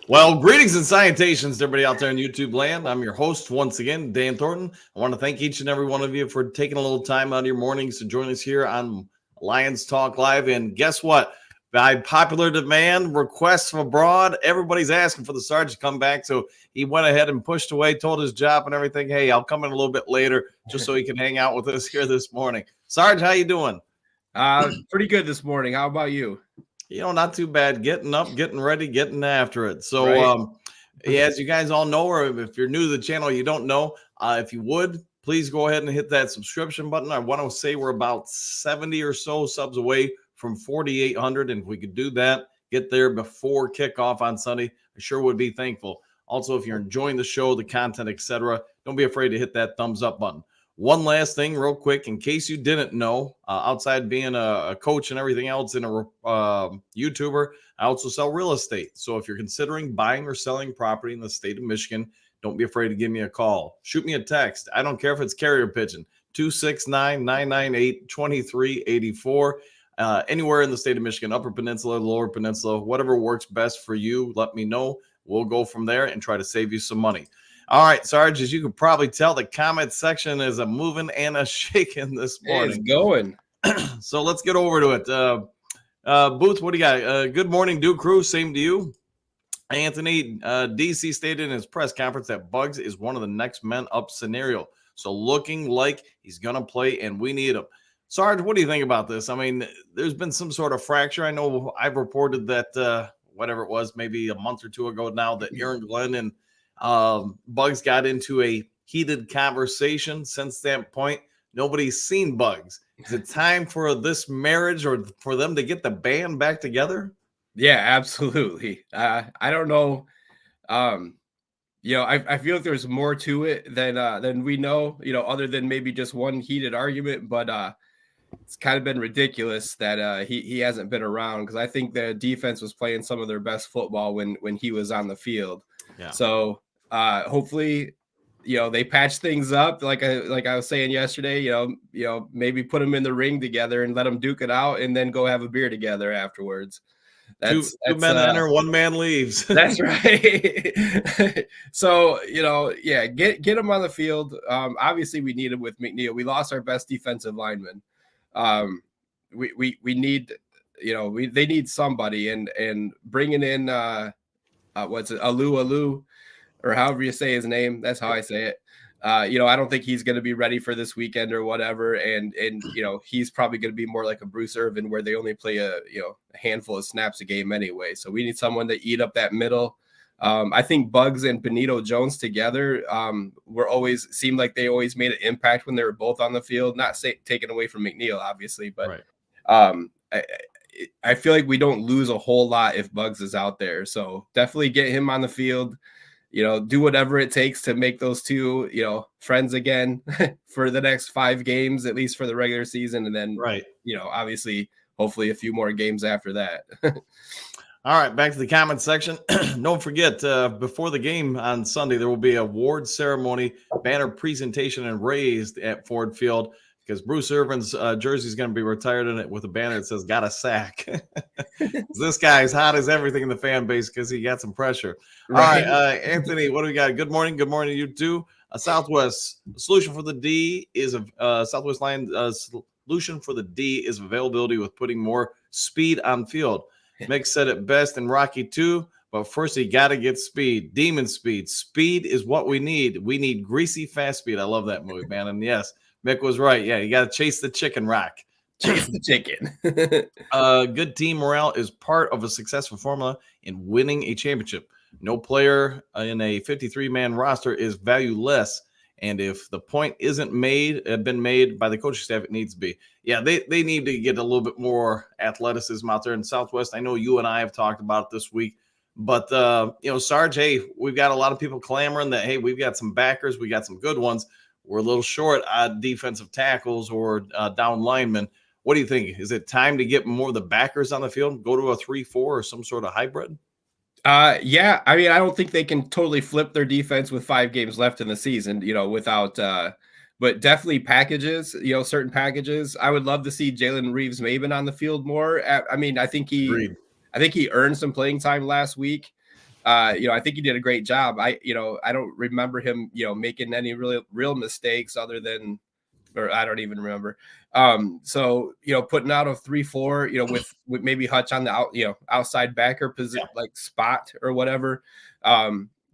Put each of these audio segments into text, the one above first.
Well, greetings and salutations to everybody out there in YouTube land. I'm your host once again, Dan Thornton. I want to thank each and every one of you for taking a little time out of your mornings to join us here on Lions Talk Live. And guess what? By popular demand, requests from abroad, everybody's asking for the Sarge to come back. So he went ahead and pushed away, told his job and everything, hey, I'll come in a little bit later just so he can hang out with us here this morning. Sarge, how you doing? Pretty good this morning. How about you? Not too bad. Getting up, getting ready, getting after it. So, Right. as you guys all know, or if you're new to the channel, you don't know, if you would, please go ahead and hit that subscription button. I want to say we're about 70 or so subs away from 4,800. And if we could do that, get there before kickoff on Sunday, I sure would be thankful. Also, if you're enjoying the show, the content, etc., don't be afraid to hit that thumbs up button. One last thing, real quick, in case you didn't know, outside being a coach and everything else and a YouTuber, I also sell real estate. So if you're considering buying or selling property in the state of Michigan, don't be afraid to give me a call. Shoot me a text. I don't care if it's carrier pigeon, 269-998-2384. Anywhere in the state of Michigan, Upper Peninsula, Lower Peninsula, whatever works best for you, let me know. We'll go from there and try to save you some money. All right, Sarge, as you can probably tell, the comment section is a moving and a shaking this morning. It's going. So let's get over to it. Booth, what do you got? Good morning, Duke Crew. Same to you. Anthony, DC stated in his press conference that Bugs is one of the next men up scenario. So looking like he's going to play and we need him. Sarge, what do you think about this? I mean, there's been some sort of fracture. I know I've reported that whatever it was, maybe a month or two ago now, that Aaron Glenn and Bugs got into a heated conversation. Since that point, nobody's seen Bugs. Is it time for this marriage or for them to get the band back together? Yeah, absolutely. I don't know. I feel like there's more to it than we know, other than maybe just one heated argument, but it's kind of been ridiculous that he hasn't been around, because I think the defense was playing some of their best football when he was on the field. Yeah. So hopefully, they patch things up. Like I was saying yesterday, maybe put them in the ring together and let them duke it out, and then go have a beer together afterwards. Two men enter, one man leaves. That's right. So, get him on the field. Obviously, we need him with McNeil. We lost our best defensive lineman. We need, they need somebody, and bringing in what's it, Alu, or however you say his name. That's how I say it. I don't think he's going to be ready for this weekend or whatever. And he's probably going to be more like a Bruce Irvin, where they only play a handful of snaps a game anyway. So we need someone to eat up that middle. I think Bugs and Benito Jones together seemed like they always made an impact when they were both on the field. Not taken away from McNeil, obviously, but right. I feel like we don't lose a whole lot if Bugs is out there. So definitely get him on the field. Do whatever it takes to make those two, friends again for the next 5 games, at least for the regular season. And then, obviously, hopefully a few more games after that. All right, back to the comment section. Don't forget, before the game on Sunday, there will be a award ceremony, banner presentation, and raised at Ford Field, because Bruce Irvin's jersey is going to be retired in it with a banner that says "Got a sack." This guy's hot as everything in the fan base because he got some pressure. Right. All right, Anthony, what do we got? Good morning to you too. Southwest solution for the D is a Southwest line solution for the D is availability with putting more speed on field. Mick said it best in Rocky 2, but first you got to get speed, demon speed. Speed is what we need. We need greasy, fast speed. I love that movie, man. And yes, Mick was right. Yeah, you got to chase the chicken, Rock. Chase the chicken. Good team morale is part of a successful formula in winning a championship. No player in a 53-man roster is valueless, and if the point isn't been made by the coaching staff, it needs to be. Yeah, they need to get a little bit more athleticism out there in Southwest. I know you and I have talked about it this week, but Sarge, hey, we've got a lot of people clamoring that, hey, we've got some backers, we got some good ones. We're a little short on defensive tackles or down linemen. What do you think? Is it time to get more of the backers on the field, go to a 3-4 or some sort of hybrid? Yeah. I mean, I don't think they can totally flip their defense with 5 games left in the season, without, but definitely packages, certain packages. I would love to see Jalen Reeves-Maben on the field more. I think he earned some playing time last week. I think he did a great job. I don't remember him, making any real mistakes other than, or I don't even remember. So putting out a 3-4, with maybe Hutch on the outside backer position, like spot or whatever.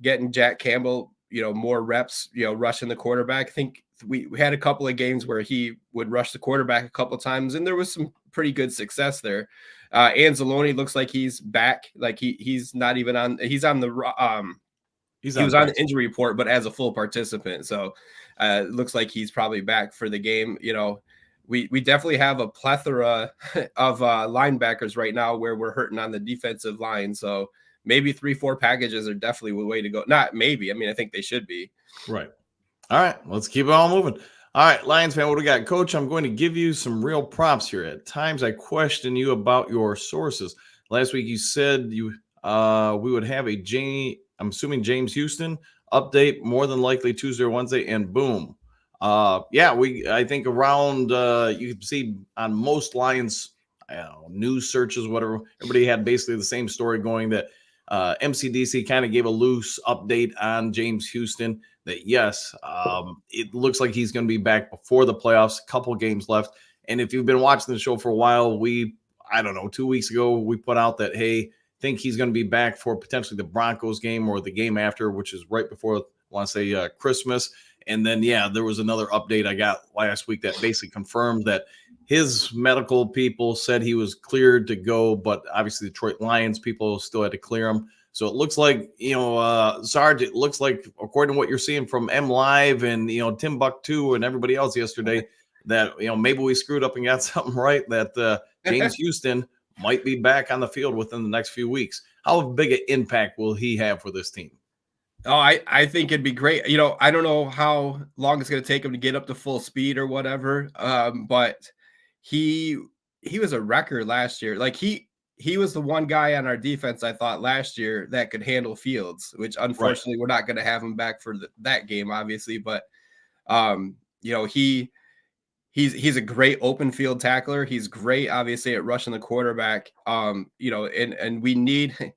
Getting Jack Campbell, more reps, rushing the quarterback. I think we had a couple of games where he would rush the quarterback a couple of times, and there was some pretty good success there. Anzalone looks like he's back. Like he's not even on. He's on the he was on the injury report, but as a full participant. So it looks like he's probably back for the game. We definitely have a plethora of linebackers right now where we're hurting on the defensive line. So maybe 3-4 packages are definitely the way to go. Not maybe. I mean, I think they should be. Right. All right. Let's keep it all moving. All right, Lions fan, what do we got? Coach, I'm going to give you some real props here. At times I question you about your sources. Last week you said we would have I'm assuming James Houston update more than likely Tuesday or Wednesday, and boom. I think around you can see on most Lions news searches, whatever, everybody had basically the same story going that MCDC kind of gave a loose update on James Houston that yes, it looks like he's going to be back before the playoffs, a couple games left. And if you've been watching the show for a while, 2 weeks ago, we put out that, hey, think he's going to be back for potentially the Broncos game or the game after, which is right before, I want to say Christmas. And then, there was another update I got last week that basically confirmed that his medical people said he was cleared to go, but obviously the Detroit Lions people still had to clear him. So it looks like, Sarge, it looks like, according to what you're seeing from M Live and, Timbuktu and everybody else yesterday, that, maybe we screwed up and got something right, that James Houston might be back on the field within the next few weeks. How big an impact will he have for this team? Oh, I think it'd be great. I don't know how long it's going to take him to get up to full speed or whatever. But he was a wrecker last year. Like he was the one guy on our defense, I thought, last year that could handle Fields, which unfortunately we're not going to have him back for that game, obviously. But he's a great open field tackler. He's great, obviously, at rushing the quarterback. And we need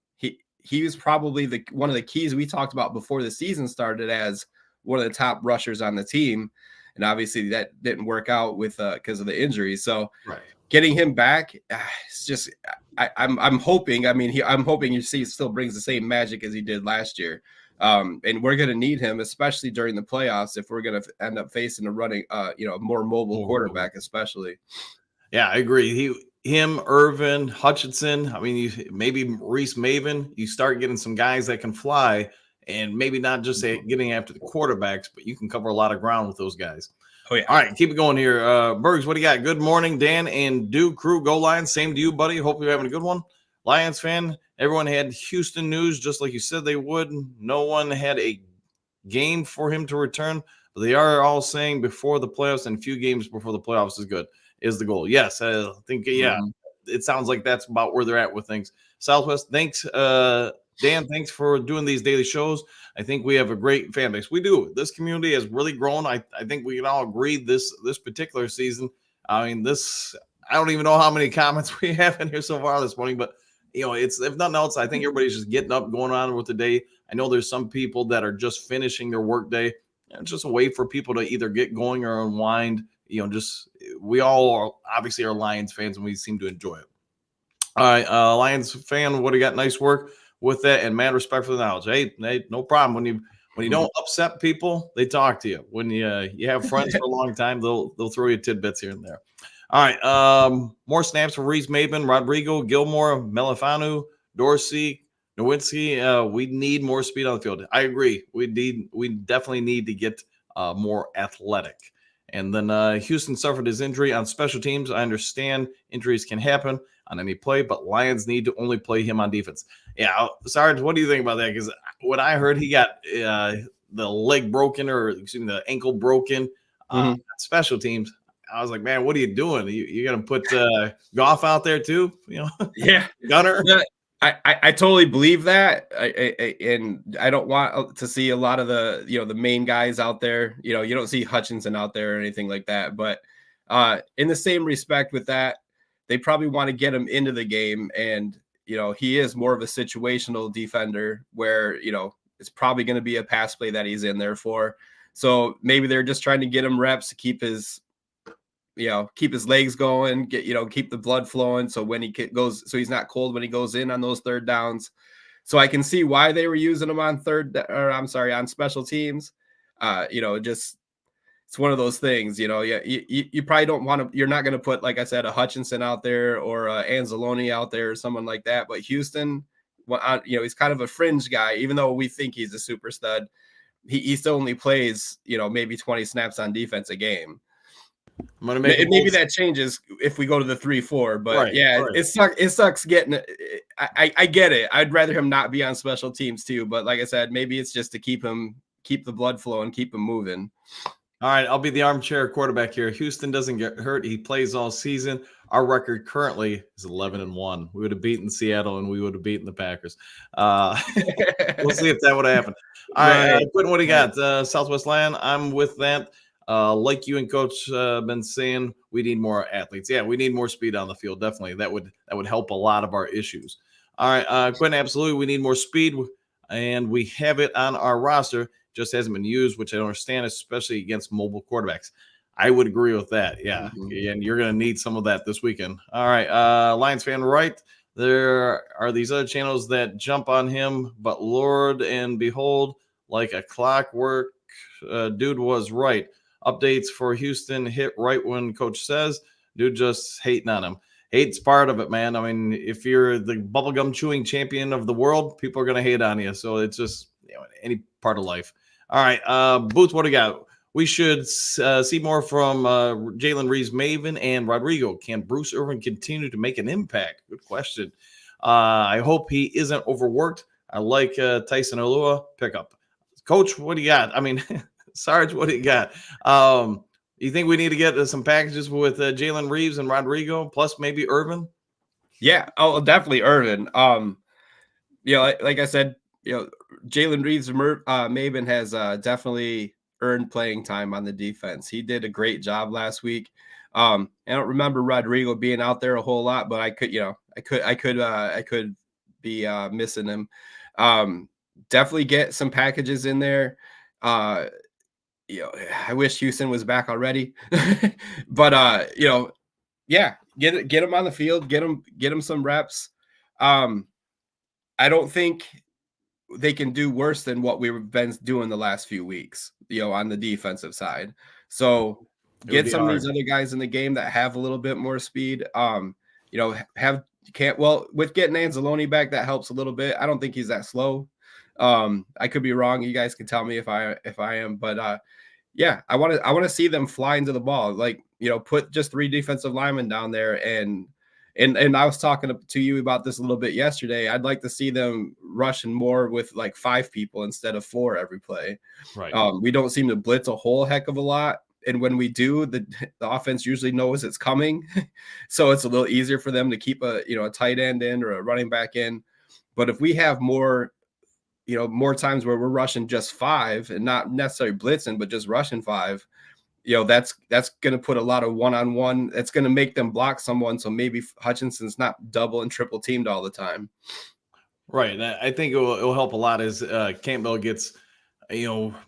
he was probably one of the keys we talked about before the season started as one of the top rushers on the team. And obviously that didn't work out with because of the injuries. So getting him back, it's just I'm hoping. I mean, I'm hoping he still brings the same magic as he did last year. And we're going to need him, especially during the playoffs, if we're going to end up facing a running, more mobile quarterback, especially. Yeah, I agree. Him, Irvin, Hutchinson. I mean, maybe Reese Maven. You start getting some guys that can fly, and maybe not just getting after the quarterbacks, but you can cover a lot of ground with those guys. Oh yeah. All right, keep it going here. Bergs, what do you got? Good morning, Dan and Duke crew. Go Lions. Same to you, buddy. Hope you're having a good one. Lions fan. Everyone had Houston news, just like you said they would. No one had a game for him to return, but they are all saying before the playoffs and a few games before the playoffs is the goal. Yes, I think, it sounds like that's about where they're at with things. Southwest, thanks, Dan, thanks for doing these daily shows. I think we have a great fan base. We do. This community has really grown. I think we can all agree this particular season. I mean, I don't even know how many comments we have in here so far this morning, but it's, if nothing else, I think everybody's just getting up, going on with the day. I know there's some people that are just finishing their work day. It's just a way for people to either get going or unwind. We all obviously are Lions fans and we seem to enjoy it. All right, Lions fan, what do you got? Nice work with that and mad respect for the knowledge. Hey, no problem. When you don't upset people, they talk to you. When you have friends for a long time, they'll throw you tidbits here and there. All right, more snaps for Reese Maven, Rodrigo, Gilmore, Melifanu, Dorsey, Nowinski. We need more speed on the field. I agree. We definitely need to get more athletic. And then Houston suffered his injury on special teams. I understand injuries can happen on any play, but Lions need to only play him on defense. Yeah, Sarge, what do you think about that? Because when I heard he got the leg broken, or the ankle broken on special teams, I was like, man, what are you doing? You're going to put Goff out there too? Yeah. Gunner? Yeah. I totally believe that, and I don't want to see a lot of the main guys out there. You don't see Hutchinson out there or anything like that. But in the same respect with that, they probably want to get him into the game. And he is more of a situational defender where, it's probably going to be a pass play that he's in there for. So maybe they're just trying to get him reps to keep his legs going, keep the blood flowing. So when he goes, so he's not cold when he goes in on those third downs. So I can see why they were using him on on special teams. It's one of those things, you probably don't want to, you're not going to put, like I said, a Hutchinson out there or a Anzalone out there or someone like that. But Houston, he's kind of a fringe guy, even though we think he's a super stud. He still only plays, maybe 20 snaps on defense a game. I'm gonna make maybe that changes if we go to the 3-4, but right. It sucks getting it. I get it. I'd rather him not be on special teams too, but like I said, maybe it's just to keep the blood flowing, keep him moving. All right, I'll be the armchair quarterback here. Houston doesn't get hurt. He plays all season. Our record currently is 11-1. We would have beaten Seattle and we would have beaten the Packers. We'll see if that would happen. All right, Quentin, what do you got? Southwest Lion, I'm with that. Like you and Coach been saying, we need more athletes. Yeah, we need more speed on the field. Definitely, that would help a lot of our issues. All right, Quentin, absolutely, we need more speed, and we have it on our roster. Just hasn't been used, which I don't understand, especially against mobile quarterbacks. I would agree with that. Yeah, and you're going to need some of that this weekend. All right, Lions fan, right? There are these other channels that jump on him, but Lord and behold, like a clockwork, dude was right. Updates for Houston hit right when coach says, dude just hating on him. Hate's part of it, man. I mean, if you're the bubblegum chewing champion of the world, people are going to hate on you. So it's just any part of life. All right, Booth, what do you got? We should see more from Jalen Reeves, Maven, and Rodrigo. Can Bruce Irvin continue to make an impact? Good question. I hope he isn't overworked. I like Tyson Alua pickup. Coach, what do you got? I mean, Sarge, what do you got? You think we need to get some packages with Jalen Reeves and Rodrigo, plus maybe Irvin? Yeah, definitely Irvin. Like I said, Jalen Reeves, Maven has definitely earned playing time on the defense. He did a great job last week. I don't remember Rodrigo being out there a whole lot, but I could be missing him. Definitely get some packages in there. I wish Houston was back already, but yeah, get him on the field, get him some reps. I don't think they can do worse than what we've been doing the last few weeks, on the defensive side. So get some of these other guys in the game that have a little bit more speed. With getting Anzalone back, that helps a little bit. I don't think he's that slow. I could be wrong. You guys can tell me if I am, but yeah, I want to see them fly into the ball. Like, put just 3 defensive linemen down there and I was talking to you about this a little bit yesterday. I'd like to see them rushing more with like 5 people instead of 4 every play. Right. We don't seem to blitz a whole heck of a lot. And when we do, the offense usually knows it's coming. So it's a little easier for them to keep a tight end in or a running back in. But if we have more times where we're rushing just 5 and not necessarily blitzing, but just rushing 5, that's going to put a lot of one-on-one. That's going to make them block someone. So maybe Hutchinson's not double and triple teamed all the time. Right. I think it will help a lot as Campbell gets,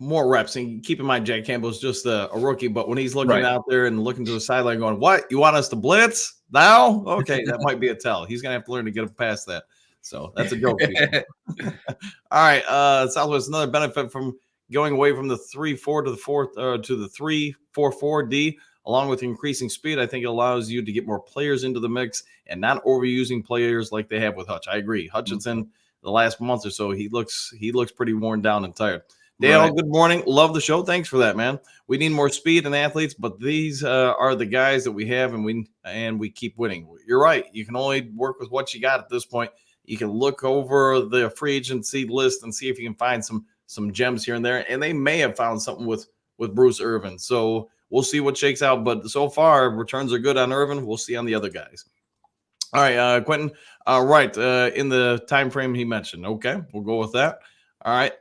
more reps. And keep in mind, Jack Campbell's just a rookie, but when he's looking out there and looking to the sideline going, what, you want us to blitz now? Okay. That might be a tell. He's going to have to learn to get past that. So that's a joke. All right. Southwest, another benefit from going away from the 3-4 to the 4 to the 3-4-4-D, along with increasing speed. I think it allows you to get more players into the mix and not overusing players like they have with Hutch. I agree. Hutchinson, the last month or so, he looks pretty worn down and tired. Dale, Good morning. Love the show. Thanks for that, man. We need more speed and athletes, but these are the guys that we have, and we keep winning. You're right. You can only work with what you got at this point. You can look over the free agency list and see if you can find some gems here and there, and they may have found something with Bruce Irvin. So we'll see what shakes out. But so far, returns are good on Irvin. We'll see on the other guys. All right, Quentin. In the time frame he mentioned. Okay, we'll go with that. All right,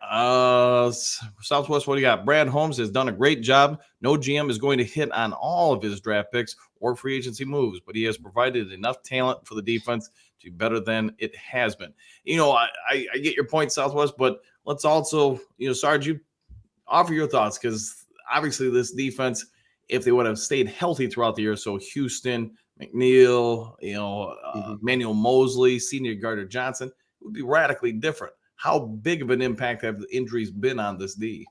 Southwest, what do you got? Brad Holmes has done a great job. No GM is going to hit on all of his draft picks or free agency moves, but he has provided enough talent for the defense to be better than it has been. I get your point, Southwest, but let's also, Sarge, you offer your thoughts, because obviously this defense, if they would have stayed healthy throughout the year, so Houston, McNeil, Manuel Mosley, senior Gardner Johnson, it would be radically different. How big of an impact have the injuries been on this D?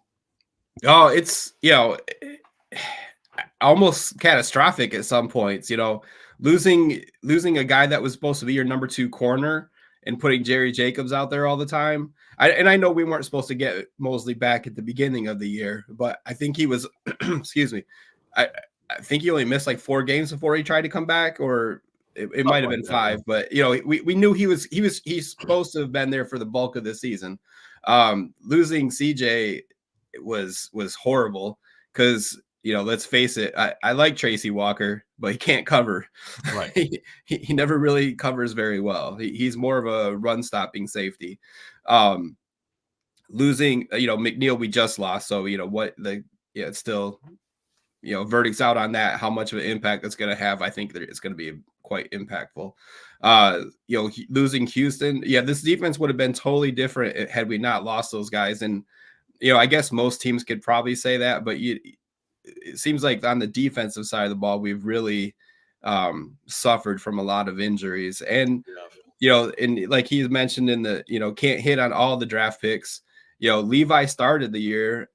Oh, it's, almost catastrophic at some points, losing a guy that was supposed to be your number 2 corner and putting Jerry Jacobs out there all the time. I know we weren't supposed to get Mosley back at the beginning of the year, but I think he was, excuse me, I think he only missed like 4 games before he tried to come back, or it might have been 5, but we knew he's supposed to have been there for the bulk of the season. Losing CJ was horrible, because let's face it, I like Tracy Walker, but he can't cover. Right. he never really covers very well. He's more of a run stopping safety. Losing McNeil, we just lost, so it's still verdict's out on that, how much of an impact it's going to have. I think that it's going to be quite impactful. Losing Houston, this defense would have been totally different had we not lost those guys. And I guess most teams could probably say that, but it seems like on the defensive side of the ball, we've really suffered from a lot of injuries. And and like he's mentioned in the can't hit on all the draft picks. Levi started the year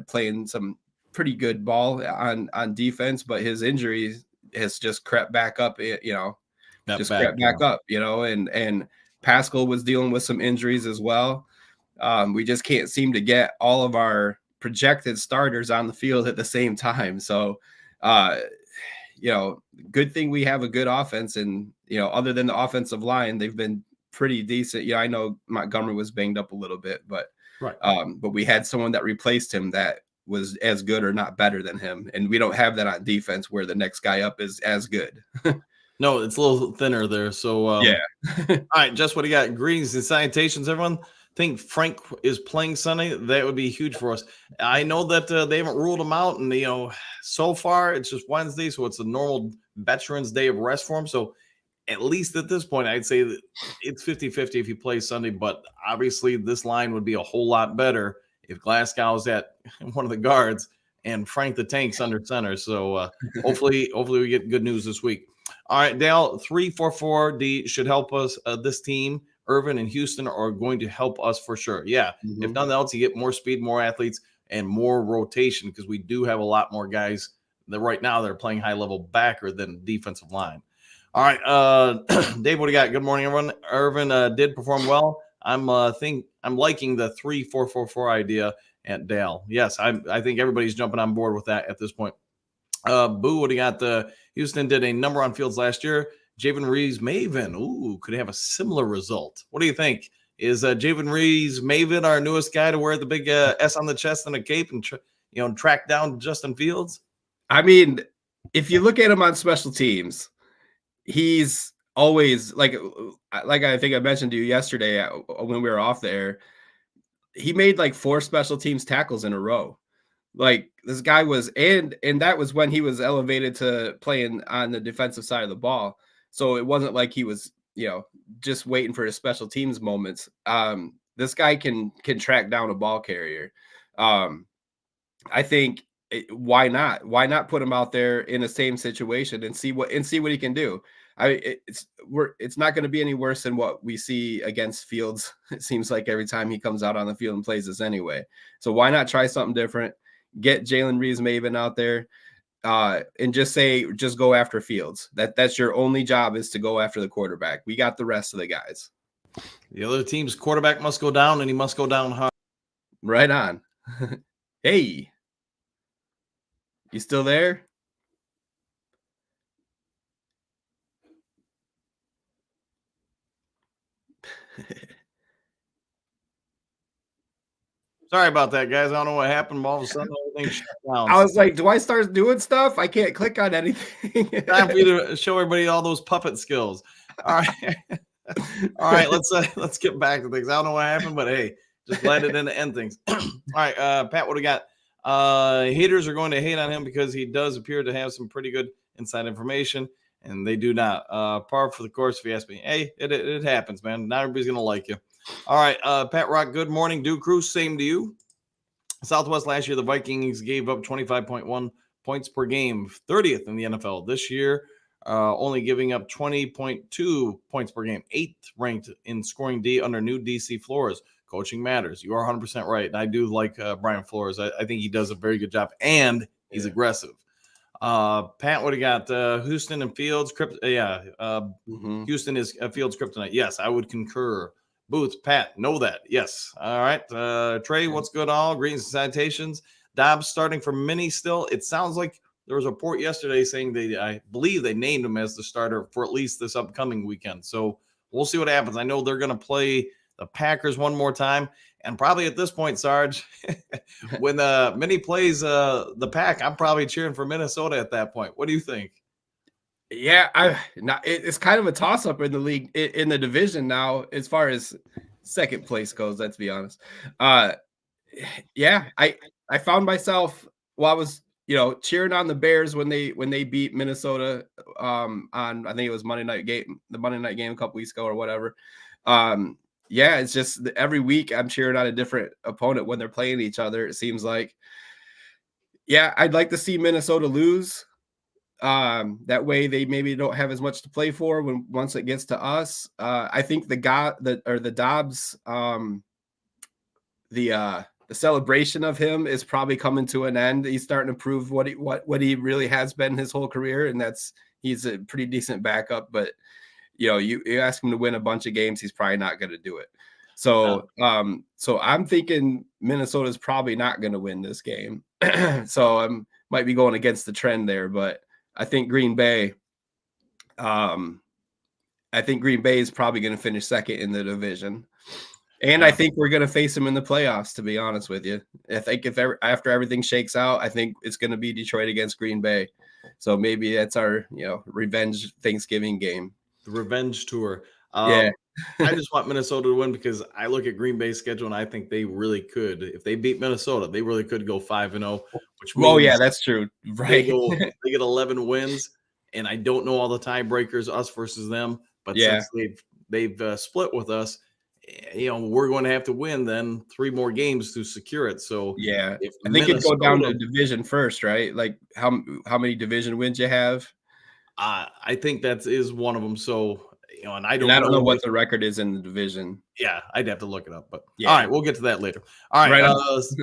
playing some pretty good ball on defense, but his injuries has just crept back up, and Pascal was dealing with some injuries as well. We just can't seem to get all of our projected starters on the field at the same time. So, good thing we have a good offense, and, other than the offensive line, they've been pretty decent. I know Montgomery was banged up a little bit, but we had someone that replaced him that was as good or not better than him. And we don't have that on defense, where the next guy up is as good. No, it's a little thinner there. So, yeah. All right, Jess, what do you got? Greetings and salutations, everyone. Think Frank is playing Sunday. That would be huge for us. I know that they haven't ruled him out, and so far it's just Wednesday, so it's a normal Veterans Day of rest for him. So at least at this point, I'd say that it's 50-50 if he plays Sunday. But obviously, this line would be a whole lot better if Glasgow's at one of the guards and Frank the Tank's under center. So hopefully we get good news this week. All right, Dale, 3-4-4 should help us. This team, Irvin and Houston, are going to help us for sure. Yeah, if nothing else, you get more speed, more athletes, and more rotation, because we do have a lot more guys that right now they're playing high-level backer than defensive line. All right, Dave, what do you got? Good morning, everyone. Irvin did perform well. I'm liking the 3-4-4-4 idea at Dale. Yes, I think everybody's jumping on board with that at this point. Boo, what do you got? Houston did a number on fields last year. Javen Reeves-Maven, could have a similar result. What do you think? Is Javen Reeves-Maven our newest guy to wear the big S on the chest and a cape and track down Justin Fields? I mean, if you look at him on special teams, he's always like I think I mentioned to you yesterday when we were off the air, he made like 4 special teams tackles in a row. Like, this guy was, and that was when he was elevated to playing on the defensive side of the ball. So it wasn't like he was, just waiting for his special teams moments. This guy can track down a ball carrier. I think why not put him out there in the same situation and see what he can do. It's not going to be any worse than what we see against Fields. It seems like every time he comes out on the field and plays us anyway. So why not try something different? Get Jalen Reeves-Maven out there and just go after Fields. That's your only job, is to go after the quarterback. We got the rest of the guys. The other team's quarterback must go down, and he must go down hard. Right on. Hey, you still there? Sorry about that, guys. I don't know what happened. All of a sudden, everything shut down. I was like, do I start doing stuff? I can't click on anything. Time for you to show everybody all those puppet skills. All right. All right, let's get back to things. I don't know what happened, but hey, just glad it didn't end things. All right, Pat, what do we got? Haters are going to hate on him because he does appear to have some pretty good inside information. and they do not. Par for the course, if you ask me. Hey, it happens, man. Not everybody's going to like you. All right, Pat Rock, good morning. Duke Crew, same to you. Southwest last year, the Vikings gave up 25.1 points per game, 30th in the NFL. This year, only giving up 20.2 points per game, 8th ranked in scoring D under new DC Flores. Coaching matters. You are 100% right. And I do like Brian Flores. I think he does a very good job, and he's aggressive. Pat, what do you got? Houston and Fields. Houston is Fields kryptonite. Yes, I would concur. Booth, Pat, know that. Yes. All right. Trey, what's good? All greetings and salutations. Dobbs starting for Mini still. It sounds like there was a report yesterday saying I believe they named him as the starter for at least this upcoming weekend. So we'll see what happens. I know they're going to play the Packers one more time. And probably at this point, Sarge, when Mini plays the Pack, I'm probably cheering for Minnesota at that point. What do you think? Yeah, it's kind of a toss-up in the league, in the division now, as far as second place goes. Let's be honest. Yeah, I found myself while I was cheering on the Bears when they beat Minnesota on, I think it was the Monday night game a couple weeks ago or whatever. Yeah, it's just every week I'm cheering on a different opponent when they're playing each other. It seems like, yeah, I'd like to see Minnesota lose. That way they maybe don't have as much to play for once it gets to us. I think the Dobbs, the celebration of him is probably coming to an end. He's starting to prove what he really has been his whole career, and he's a pretty decent backup. But you ask him to win a bunch of games, he's probably not going to do it. So, so I'm thinking Minnesota's probably not going to win this game. So I might be going against the trend there, but I think Green Bay is probably going to finish second in the division. And I think we're going to face them in the playoffs, to be honest with you. I think after everything shakes out, I think it's going to be Detroit against Green Bay. So maybe that's our, revenge Thanksgiving game. The revenge tour. Yeah. I just want Minnesota to win because I look at Green Bay's schedule and I think they really could. If they beat Minnesota, they really could go 5-0, which means yeah, that's true. Right. They get 11 wins, and I don't know all the tiebreakers, us versus them. But since they've split with us, we're going to have to win then 3 more games to secure it. So yeah, I think it'd go down to division first, right? Like how many division wins you have? I think that is one of them. So. And I don't know what the record is in the division. Yeah, I'd have to look it up. But all right, we'll get to that later. All right,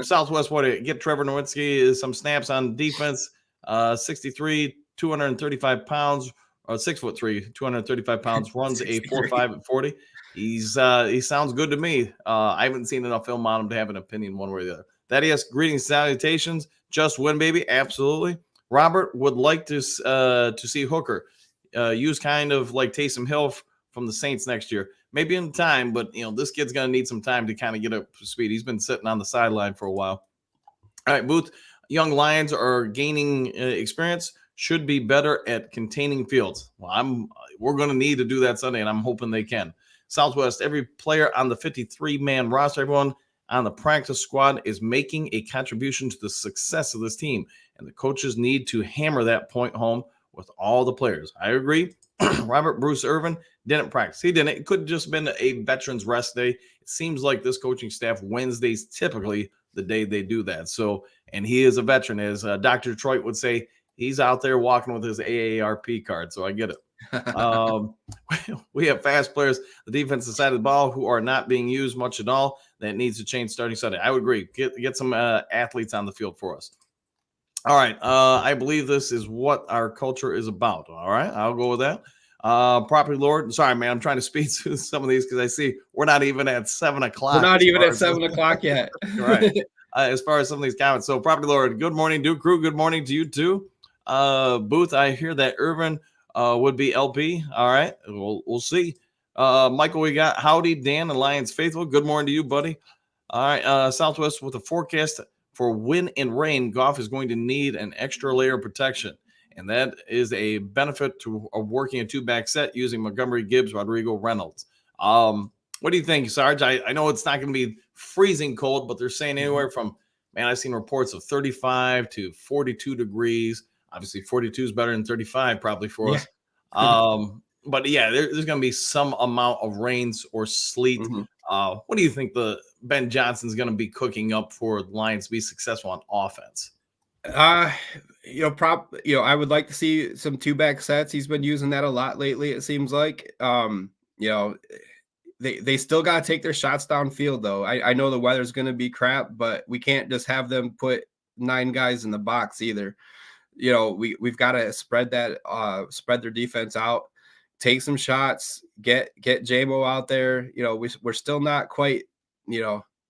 Southwest, get Trevor Nowitzki some snaps on defense. 6'3", 235 pounds, or 6'3", 235 pounds. Runs a 4.5 at 40. He sounds good to me. I haven't seen enough film on him to have an opinion one way or the other. Thaddeus, greetings, salutations. Just win, baby. Absolutely. Robert would like to see Hooker use kind of like Taysom Hill from the Saints next year, maybe in time, but this kid's going to need some time to kind of get up to speed. He's been sitting on the sideline for a while. All right, Booth, young Lions are gaining experience, should be better at containing Fields. Well, we're going to need to do that Sunday, and I'm hoping they can. Southwest, every player on the 53-man roster, everyone on the practice squad is making a contribution to the success of this team, and the coaches need to hammer that point home with all the players. I agree. Robert Bruce Irvin didn't practice. He didn't. It could have just been a veterans rest day. It seems like this coaching staff, Wednesday's typically the day they do that. So, and he is a veteran. As Dr. Detroit would say, he's out there walking with his AARP card. So I get it. We have fast players, the defensive side of the ball, who are not being used much at all. That needs to change starting Sunday. I would agree. Get some athletes on the field for us. All right. I believe this is what our culture is about. All right. I'll go with that. Property Lord. Sorry, man. I'm trying to speed through some of these because I see we're not even at 7 o'clock. We're not even at 7 o'clock yet. Right. As far as some of these comments. So, Property Lord, good morning, Duke Crew. Good morning to you, too. Booth, I hear that Irvin would be LP. All right. We'll see. Michael, we got Howdy, Dan, and Lions Faithful. Good morning to you, buddy. All right. Southwest with a forecast for wind and rain, Goff is going to need an extra layer of protection, and that is a benefit to working a 2-back set using Montgomery, Gibbs, Rodrigo, Reynolds. What do you think, Sarge? I know it's not going to be freezing cold, but they're saying anywhere from, I've seen reports of 35 to 42 degrees. Obviously, 42 is better than 35 probably for us. But yeah, there's going to be some amount of rains or sleet. Mm-hmm. What do you think the Ben Johnson's going to be cooking up for the Lions to be successful on offense? I would like to see some 2-back sets. He's been using that a lot lately, it seems like. They still got to take their shots downfield, though. I know the weather's going to be crap, but we can't just have them put 9 guys in the box either. We've got to spread their defense out, take some shots, get JMO out there. We're still not quite,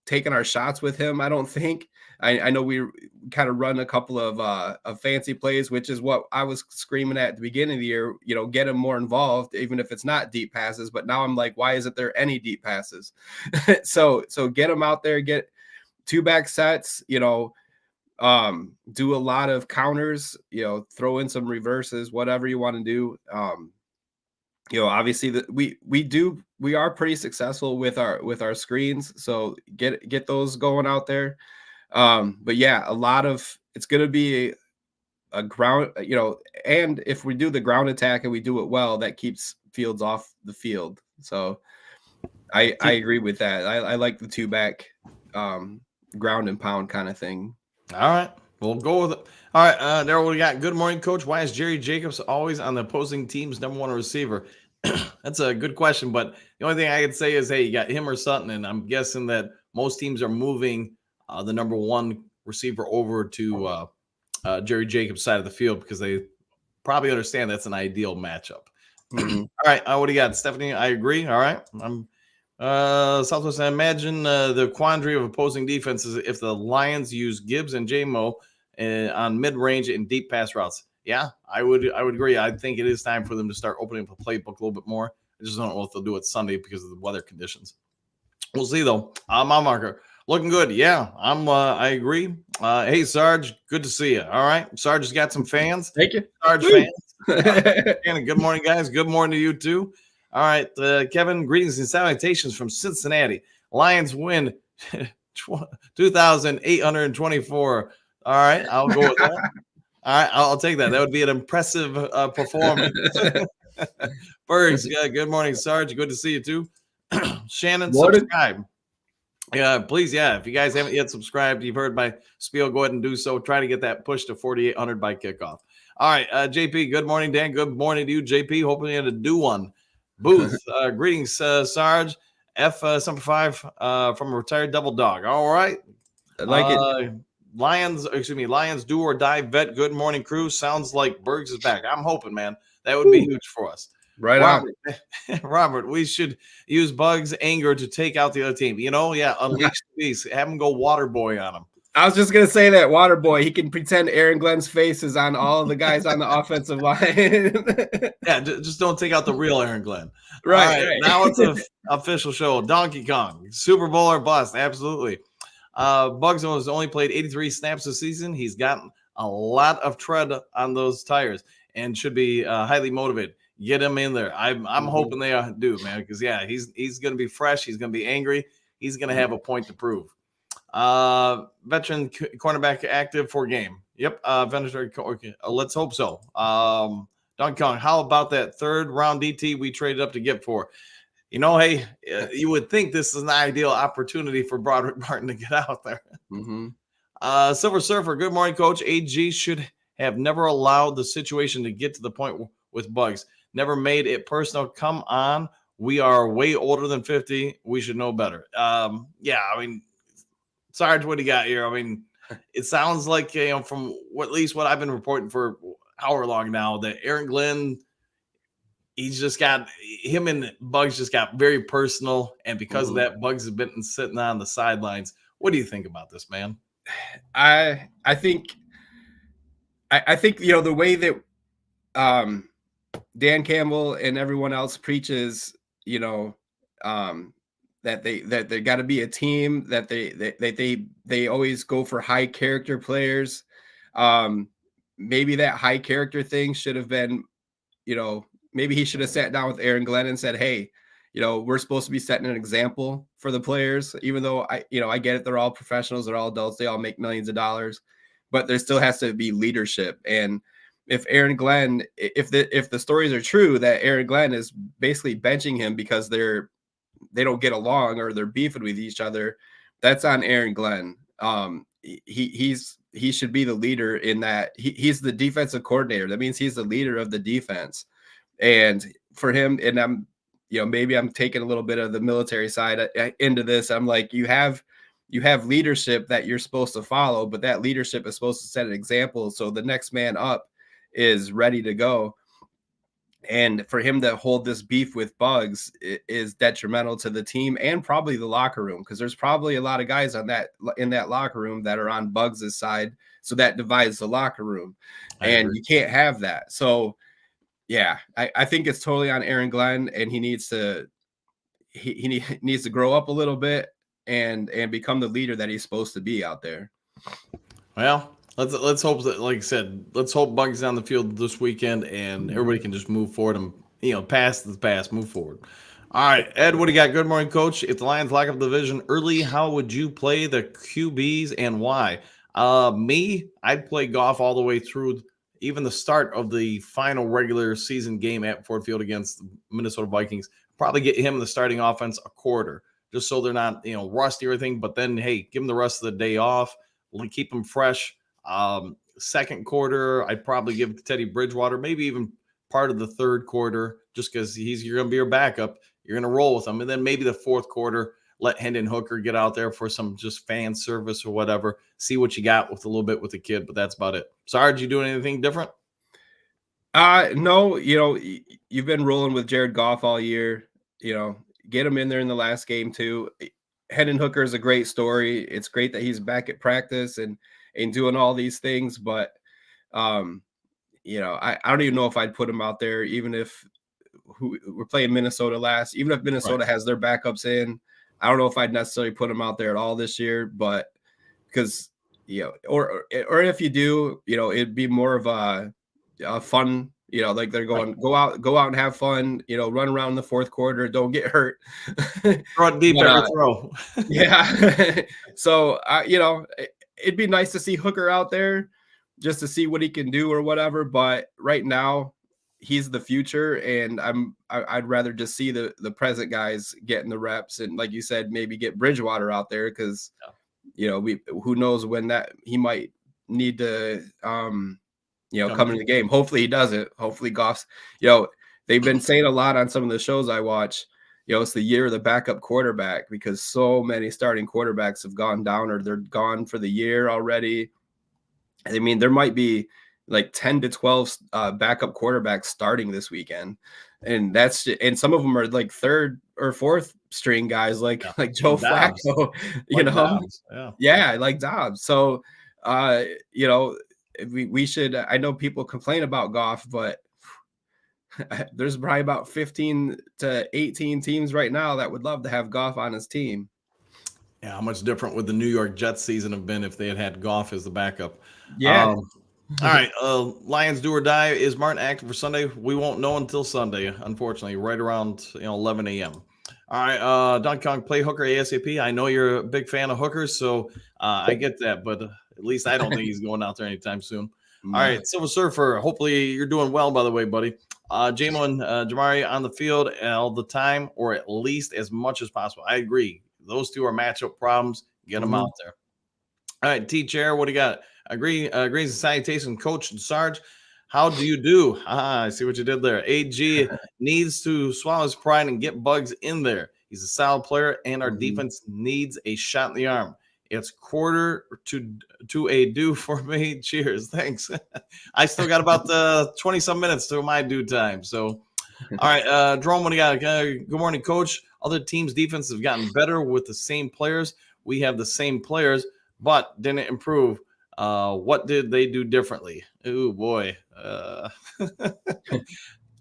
taking our shots with him, I don't think. I know we kind of run a couple of fancy plays, which is what I was screaming at the beginning of the year, get him more involved, even if it's not deep passes. But now I'm like, why isn't there any deep passes? So get him out there, get 2-back sets, do a lot of counters, throw in some reverses, whatever you want to do. Obviously that we are pretty successful with our screens. So get those going out there. But yeah, it's going to be a ground, and if we do the ground attack and we do it well, that keeps Fields off the field. So I agree with that. I like the 2-back ground and pound kind of thing. All right, we'll go with it. All right, Daryl, we got good morning, coach. Why is Jerry Jacobs always on the opposing team's number 1 receiver? That's a good question, but the only thing I could say is, hey, you got him or Sutton, and I'm guessing that most teams are moving the number 1 receiver over to Jerry Jacobs' side of the field because they probably understand that's an ideal matchup. Mm-hmm. All right, what do you got, Stephanie? I agree. All right, Southwest. I imagine the quandary of opposing defenses if the Lions use Gibbs and JMO on mid-range and deep pass routes. Yeah, I would agree. I think it is time for them to start opening up the playbook a little bit more. I just don't know if they'll do it Sunday because of the weather conditions. We'll see though. My marker looking good. Yeah, I agree. Hey Sarge, good to see you. All right, Sarge has got some fans. Thank you, Sarge fans. Good morning, guys. Good morning to you too. All right, Kevin, greetings and salutations from Cincinnati. Lions win 2,824. All right, I'll go with that. All right, I'll take that. That would be an impressive performance. Bergs, good morning, Sarge. Good to see you too. Shannon, subscribe. Yeah, please. Yeah, if you guys haven't yet subscribed, you've heard my spiel. Go ahead and do so. Try to get that push to 4,800 by kickoff. All right, JP. Good morning, Dan. Good morning to you, JP. Hoping you had to do one. Booth, greetings, Sarge. F75 from a retired double dog. All right, I like it. Lions do or die vet. Good morning, crew. Sounds like Bergs is back. I'm hoping, man. That would be huge for us. Right, Robert. Robert, we should use Bugs' anger to take out the other team. Unleash the beast. Have him go water boy on him. I was just gonna say that water boy. He can pretend Aaron Glenn's face is on all the guys on the offensive line. Yeah, just don't take out the real Aaron Glenn. Right. Now it's an official show. Donkey Kong, Super Bowl or bust. Absolutely. Bugs has only played 83 snaps this season. He's gotten a lot of tread on those tires and should be highly motivated. Get him in there. I'm hoping they do, man, because he's going to be fresh. He's going to be angry. He's going to have a point to prove. Veteran cornerback active for game. Yep. Let's hope so. Donkey Kong, how about that 3rd round DT we traded up to get for? Hey, you would think this is an ideal opportunity for Broderick Martin to get out there. Mm-hmm. Silver Surfer, good morning, Coach. AG should have never allowed the situation to get to the point with Bugs. Never made it personal. Come on. We are way older than 50. We should know better. Sarge, what do you got here? It sounds like, from at least what I've been reporting for however long now, that Aaron Glenn, he's just got him and Bugs just got very personal. And because of that, Bugs has been sitting on the sidelines. What do you think about this, man? I think the way that Dan Campbell and everyone else preaches, that they got to be a team, that they always go for high character players. Maybe that high character thing should have been, maybe he should have sat down with Aaron Glenn and said, hey, we're supposed to be setting an example for the players, even though I get it. They're all professionals. They're all adults. They all make millions of dollars, but there still has to be leadership. And if Aaron Glenn, if the stories are true that Aaron Glenn is basically benching him because they don't get along or they're beefing with each other, that's on Aaron Glenn. He should be the leader in that. He's the defensive coordinator. That means he's the leader of the defense. And for him, and I'm, maybe I'm taking a little bit of the military side into this. I'm like, you have leadership that you're supposed to follow, but that leadership is supposed to set an example so the next man up is ready to go. And for him to hold this beef with Bugs is detrimental to the team and probably the locker room, because there's probably a lot of guys in that locker room that are on Bugs' side. So that divides the locker room, and you can't have that. So yeah, I think it's totally on Aaron Glenn, and he needs to needs to grow up a little bit and become the leader that he's supposed to be out there. Well, let's hope that, like I said, let's hope Bugs on the field this weekend and everybody can just move forward and past the past, move forward. All right, Ed, what do you got? Good morning, Coach. If the Lions lock up the division early, how would you play the QBs and why? Me, I'd play Goff all the way through, even the start of the final regular season game at Ford Field against the Minnesota Vikings. Probably get him the starting offense a quarter, just so they're not rusty or anything. But then, hey, give them the rest of the day off. Keep them fresh. Second quarter, I'd probably give Teddy Bridgewater, maybe even part of the third quarter, just because you're going to be your backup. You're going to roll with him. And then maybe the fourth quarter, let Hendon Hooker get out there for some just fan service or whatever. See what you got with a little bit with the kid, but that's about it. Sarge, you doing anything different? No, you've been rolling with Jared Goff all year. Get him in there in the last game too. Hendon Hooker is a great story. It's great that he's back at practice and doing all these things, but I don't even know if I'd put him out there, even if we're playing Minnesota last, even if Minnesota has their backups in. I don't know if I'd necessarily put him out there at all this year, but because or if you do, it'd be more of a fun, like they're going go out and have fun, run around in the fourth quarter, don't get hurt. Throw it deep every throw. Yeah. So it'd be nice to see Hooker out there just to see what he can do or whatever. But right now, he's the future, and I'd rather just see the present guys getting the reps, and like you said, maybe get Bridgewater out there because who knows when that he might need to come into the game. Hopefully he doesn't. Hopefully Goff's they've been saying a lot on some of the shows I watch. It's the year of the backup quarterback because so many starting quarterbacks have gone down or they're gone for the year already. I mean, there might be like 10 to 12 backup quarterbacks starting this weekend. And some of them are like third or fourth string guys like Joe Flacco, Dobbs. Like Dobbs. So, we should, I know people complain about Goff, but there's probably about 15 to 18 teams right now that would love to have Goff on his team. Yeah, how much different would the New York Jets season have been if they had Goff as the backup? Yeah. All right. Lions do or die. Is Martin active for Sunday? We won't know until Sunday, unfortunately, right around 11 a.m. All right. Don Kong, play Hooker ASAP. I know you're a big fan of hookers, so I get that, but at least I don't think he's going out there anytime soon. All right. Silver Surfer, hopefully you're doing well, by the way, buddy. Jamo and Jamari on the field all the time, or at least as much as possible. I agree. Those two are matchup problems. Get them out there. All right, T-Chair, what do you got? Agrees and salutation, Coach and Sarge. How do you do? I see what you did there. AG needs to swallow his pride and get Bugs in there. He's a solid player, and our defense needs a shot in the arm. It's quarter to a due for me. Cheers. Thanks. I still got about 20-some minutes to my due time. So, all right, Jerome, what do you got? Good morning, Coach. Other teams' defense have gotten better with the same players. We have the same players, but didn't improve. What did they do differently? Oh, boy.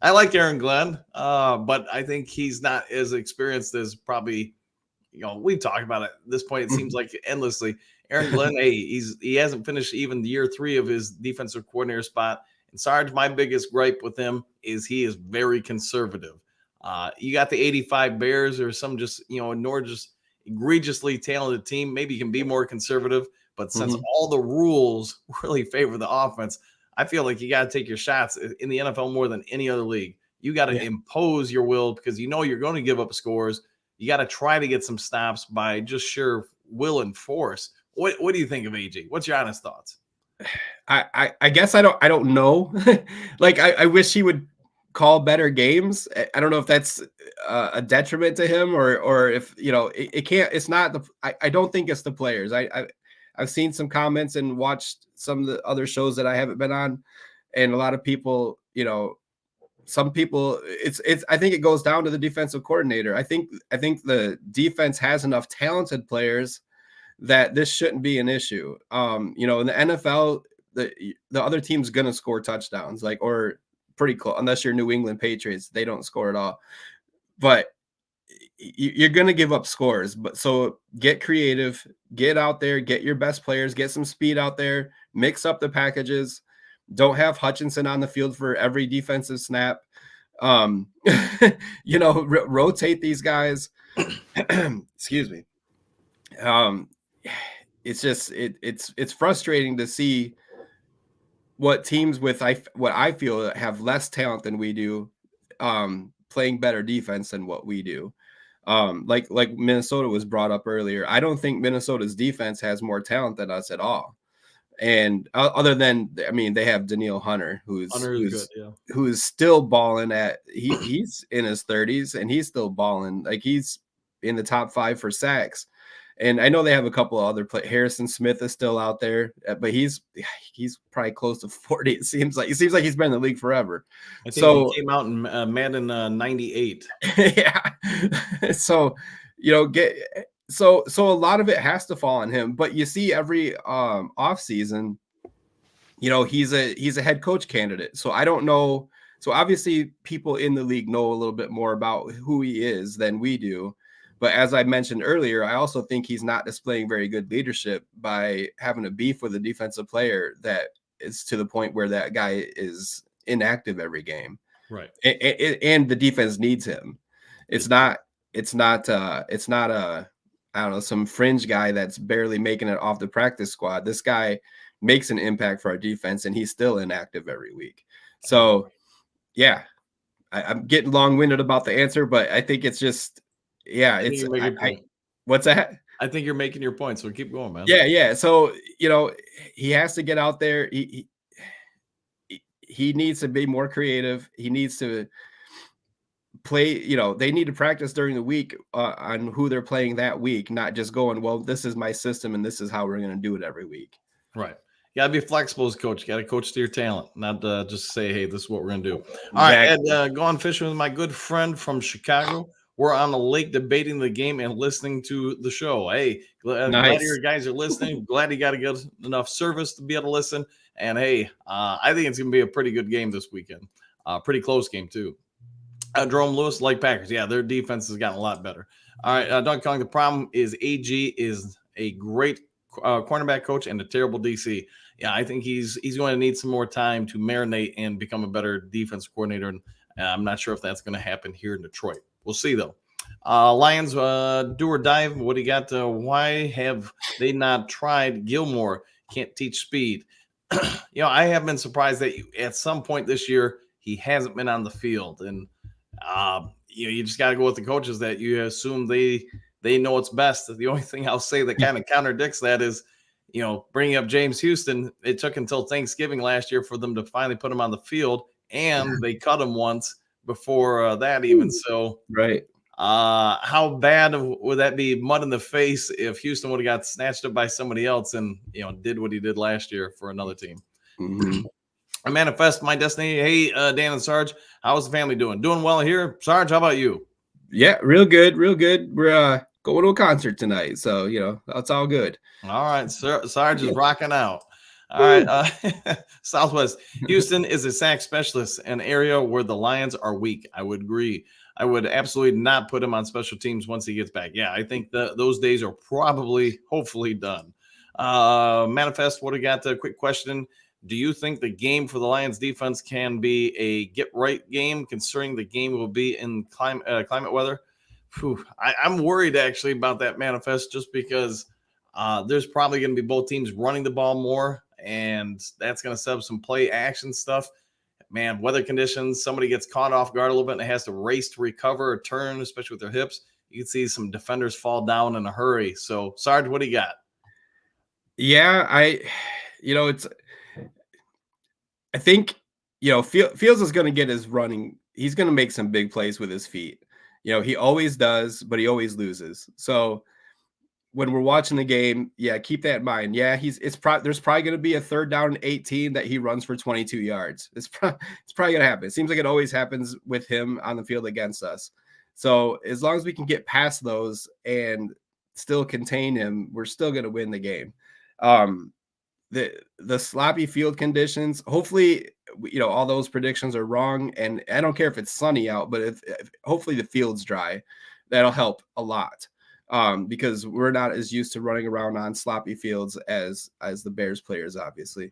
I like Aaron Glenn, but I think he's not as experienced as probably – we've talked about it at this point. It seems like endlessly. Aaron Glenn, he hasn't finished even the year 3 of his defensive coordinator spot. And Sarge, my biggest gripe with him is he is very conservative. You got the 85 Bears or some just, nor just egregiously talented team. Maybe you can be more conservative, but since all the rules really favor the offense, I feel like you got to take your shots in the NFL more than any other league. You got to impose your will because you know you're going to give up scores. You got to try to get some stops by just sheer will and force. What do you think of AG? What's your honest thoughts? I guess I don't know. Like I wish he would call better games. I don't know if that's a detriment to him or if it can't. It's not the. I don't think it's the players. I've seen some comments and watched some of the other shows that I haven't been on, and a lot of people, some people, it's. I think it goes down to the defensive coordinator. I think the defense has enough talented players that this shouldn't be an issue. In the NFL, the other team's gonna score touchdowns, or pretty close, unless you're New England Patriots, they don't score at all. But you're gonna give up scores. But so get creative, get out there, get your best players, get some speed out there, mix up the packages. Don't have Hutchinson on the field for every defensive snap. Rotate these guys. Excuse me. It's just it's frustrating to see what teams with what I feel have less talent than we do, playing better defense than what we do. Like Minnesota was brought up earlier. I don't think Minnesota's defense has more talent than us at all. And other than, they have Danielle Hunter, who's still balling he's in his 30s and he's still balling. Like he's in the top 5 for sacks. And I know they have a couple of other players. Harrison Smith is still out there, but he's probably close to 40. It seems like he's been in the league forever. I think he came out in Madden 98. Yeah. So, so a lot of it has to fall on him. But you see every off season, he's a head coach candidate. So I don't know. So obviously people in the league know a little bit more about who he is than we do. But as I mentioned earlier, I also think he's not displaying very good leadership by having a beef with a defensive player that is to the point where that guy is inactive every game. Right. And the defense needs him. It's not I don't know, some fringe guy that's barely making it off the practice squad. This guy makes an impact for our defense and he's still inactive every week. So yeah, I'm getting long-winded about the answer, but I think it's just, what's that? I think you're making your point, so keep going, man. Yeah. So, he has to get out there. He needs to be more creative. He needs to play, they need to practice during the week on who they're playing that week, not just going, well, this is my system and this is how we're going to do it every week. Right. You got to be flexible as a coach. You got to coach to your talent, not just say, hey, this is what we're going to do. All right, Ed, going fishing with my good friend from Chicago. We're on the lake debating the game and listening to the show. Hey, glad you guys are listening. Glad you got a good enough service to be able to listen. And hey, I think it's going to be a pretty good game this weekend. Pretty close game too. Jerome Lewis, Lake Packers. Yeah, their defense has gotten a lot better. All right, Doug Kong, the problem is AG is a great cornerback coach and a terrible DC. Yeah, I think he's going to need some more time to marinate and become a better defensive coordinator. And I'm not sure if that's going to happen here in Detroit. We'll see, though. Lions, do or die. What do you got? Why have they not tried Gilmore? Can't teach speed. I have been surprised that at some point this year, he hasn't been on the field. And, you just got to go with the coaches that you assume they know what's best. The only thing I'll say that kind of contradicts that is, bringing up James Houston. It took until Thanksgiving last year for them to finally put him on the field, and they cut him once before that even. So, right. How bad would that be? Mud in the face if Houston would have got snatched up by somebody else and did what he did last year for another team. Mm-hmm. I manifest my destiny. Hey, Dan and Sarge, how's the family doing? Doing well here. Sarge, how about you? Yeah, real good. We're going to a concert tonight, so that's all good. All right, Sarge is rocking out. All right, Southwest Houston is a sack specialist, an area where the Lions are weak. I would agree. I would absolutely not put him on special teams once he gets back. Yeah, I think those days are hopefully done. Manifest, what do you got? A quick question. Do you think the game for the Lions defense can be a get-right game, considering the game will be in climate weather? I'm worried, actually, about that, Manifest, just because there's probably going to be both teams running the ball more, and that's going to set up some play action stuff. Man, weather conditions, somebody gets caught off guard a little bit and has to race to recover or turn, especially with their hips. You can see some defenders fall down in a hurry. So, Sarge, what do you got? Yeah, I think, Fields is going to get his running. He's going to make some big plays with his feet. He always does, but he always loses. So when we're watching the game, keep that in mind. Yeah, there's probably going to be a 3rd down and 18 that he runs for 22 yards. It's probably going to happen. It seems like it always happens with him on the field against us. So as long as we can get past those and still contain him, we're still going to win the game. The sloppy field conditions, hopefully, all those predictions are wrong. And I don't care if it's sunny out, but if hopefully the field's dry, that'll help a lot. Because we're not as used to running around on sloppy fields as the Bears players, obviously.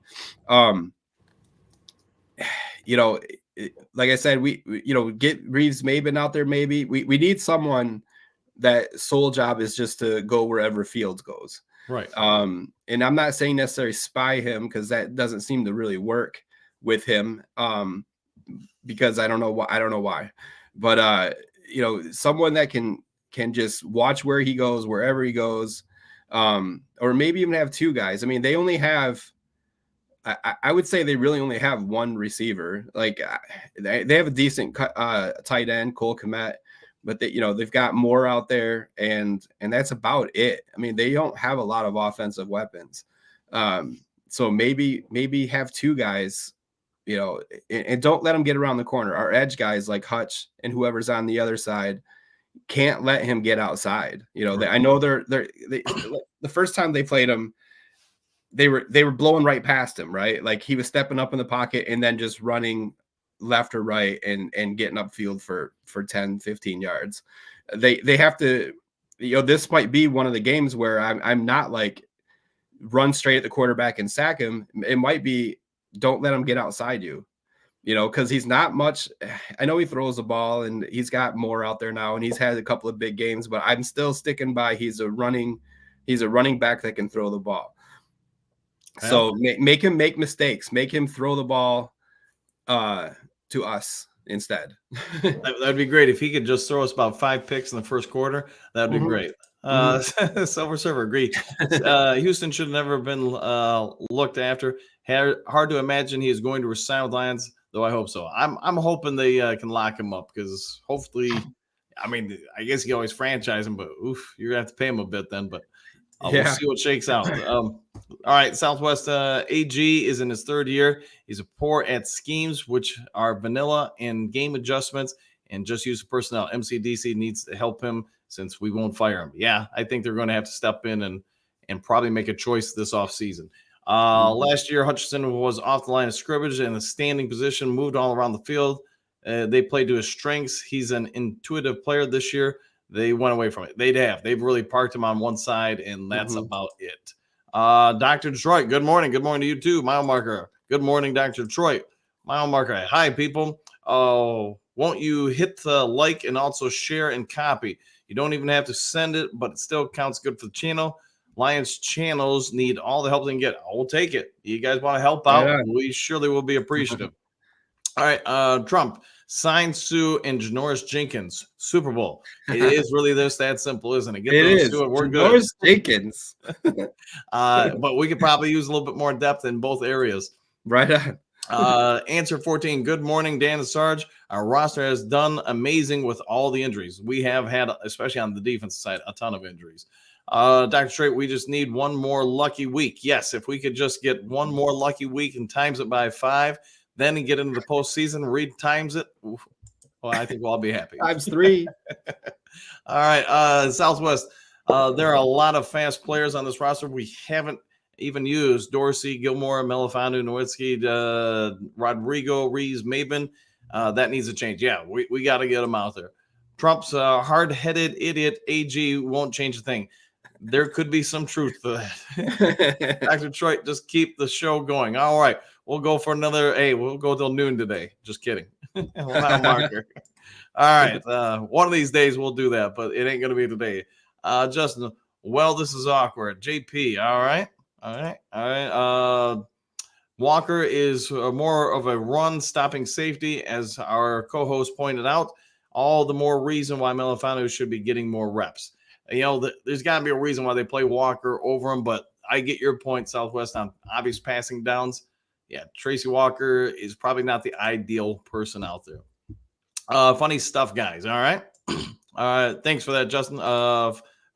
Like I said, we get Reeves-Maybin out there. Maybe we need someone that sole job is just to go wherever Fields goes. Right. And I'm not saying necessarily spy him, because that doesn't seem to really work with him. Because I don't know why, but someone that can just watch where he goes, wherever he goes, or maybe even have 2 guys. I mean, they only have, I would say they really only have 1 receiver. Like they have a decent tight end, Cole Kmet, but they've got more out there, and that's about it. I mean, they don't have a lot of offensive weapons. So maybe have 2 guys, and don't let them get around the corner. Our edge guys like Hutch and whoever's on the other side, can't let him get outside. I know they the first time they played him, they were blowing right past him, right? Like he was stepping up in the pocket and then just running left or right and getting upfield for 10, 15 yards. They have to, this might be one of the games where I'm not like run straight at the quarterback and sack him. It might be, don't let him get outside you. Because he's not much. I know he throws the ball and he's got more out there now, and he's had a couple of big games, but I'm still sticking by he's a running back that can throw the ball. Yeah. So make him make mistakes, make him throw the ball to us instead. That'd be great if he could just throw us about 5 picks in the first quarter. That'd be great. Silver Server, agree. Houston should have never been looked after. Hard to imagine he is going to resign with Lions, though I hope so. I'm hoping they can lock him up, because hopefully, I mean, I guess you can always franchise him, but you're gonna have to pay him a bit then. But we'll see what shakes out. All right, Southwest AG is in his 3rd year. He's poor at schemes, which are vanilla and game adjustments, and just use of personnel. MCDC needs to help him, since we won't fire him. Yeah, I think they're going to have to step in and probably make a choice this offseason. Last year, Hutchinson was off the line of scrimmage in a standing position, moved all around the field. They played to his strengths. He's an intuitive player this year. They went away from it. They've really parked him on one side, and that's about it. Dr. Detroit, good morning. Good morning to you too. Mile marker. Good morning, Dr. Detroit. Mile marker. Hi, people. Won't you hit the like and also share and copy? You don't even have to send it, but it still counts good for the channel. Lions channels need all the help they can get. We'll take it. You guys want to help out? Yeah. We surely will be appreciative. All right, Trump, sign Sue and Janoris Jenkins, Super Bowl. It is really that simple, isn't it? Get it is. We're Janoris Jenkins. But we could probably use a little bit more depth in both areas. Right on. Answer 14. Good morning, Dan and Sarge. Our roster has done amazing with all the injuries. We have had, especially on the defensive side, a ton of injuries. Dr. Strait, we just need one more lucky week. Yes, if we could just get one more lucky week and times it by 5, then get into the postseason, Reed times it. Well, I think we'll all be happy. Times 3. All right, Southwest. There are a lot of fast players on this roster we haven't even used. Dorsey, Gilmore, Melifonwu, Nowitzki, Rodrigo, Reeves-Maybin. That needs to change. Yeah, we got to get them out there. Trump's hard-headed idiot AG won't change a thing. There could be some truth to that. Dr. Detroit, just keep the show going. All right, we'll go for another. Hey, we'll go till noon today. Just kidding. Marker. All right, one of these days we'll do that, but it ain't going to be today. Justin, well, this is awkward. JP, all right. Walker is more of a run-stopping safety, as our co-host pointed out. All the more reason why Melifonwu should be getting more reps. There's got to be a reason why they play Walker over him, but I get your point, Southwest, on obvious passing downs. Yeah, Tracy Walker is probably not the ideal person out there. Funny stuff, guys. All right. Thanks for that, Justin.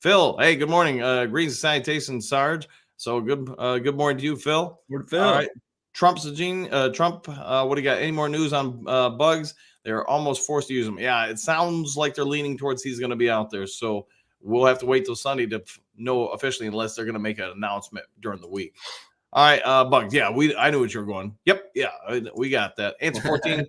Phil, hey, good morning. Greetings and salutations, Sarge. So good morning to you, Phil. Phil. All right. Trump, what do you got? Any more news on Bugs? They're almost forced to use him. Yeah, it sounds like they're leaning towards he's going to be out there. So we'll have to wait till Sunday to know officially, unless they're going to make an announcement during the week. All right, Bugs. Yeah, I knew what you were going. Yep, yeah, we got that. Answer 14.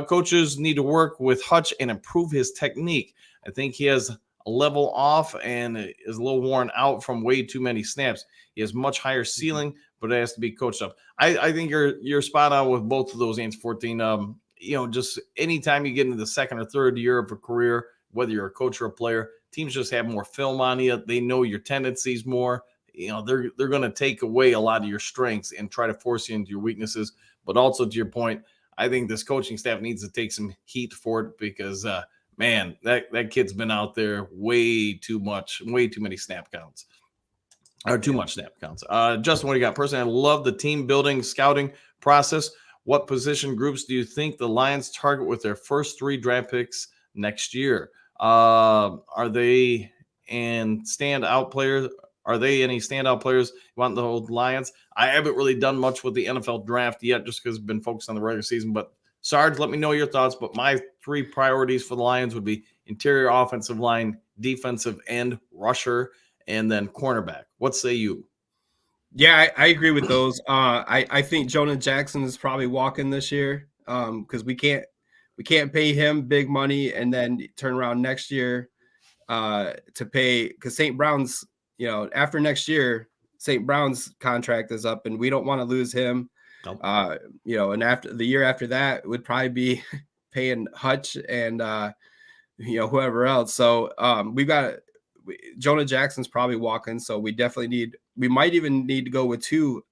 Coaches need to work with Hutch and improve his technique. I think he has a level off and is a little worn out from way too many snaps. He has much higher ceiling, but it has to be coached up. I think you're spot on with both of those. Answer 14. Just anytime you get into the second or third year of a career, whether you're a coach or a player, teams just have more film on you. They know your tendencies more. They're going to take away a lot of your strengths and try to force you into your weaknesses. But also, to your point, I think this coaching staff needs to take some heat for it, because man, that kid's been out there way too many snap counts. Or too much snap counts. Justin, what do you got? Personally, I love the team building scouting process. What position groups do you think the Lions target with their first 3 draft picks next year? Are they any standout players you want the old Lions? I haven't really done much with the NFL draft yet, just because I've been focused on the regular season. But Sarge, let me know your thoughts. But my 3 priorities for the Lions would be interior offensive line, defensive end, rusher, and then cornerback. What say you? Yeah, I agree with those. I think Jonah Jackson is probably walking this year, because we can't pay him big money and then turn around next year to pay, because St. Brown's, after next year, St. Brown's contract is up and we don't want to lose him. Nope. And after the year after that would probably be paying Hutch and whoever else. So we've got Jonah Jackson's probably walking, so we might even need to go with 2.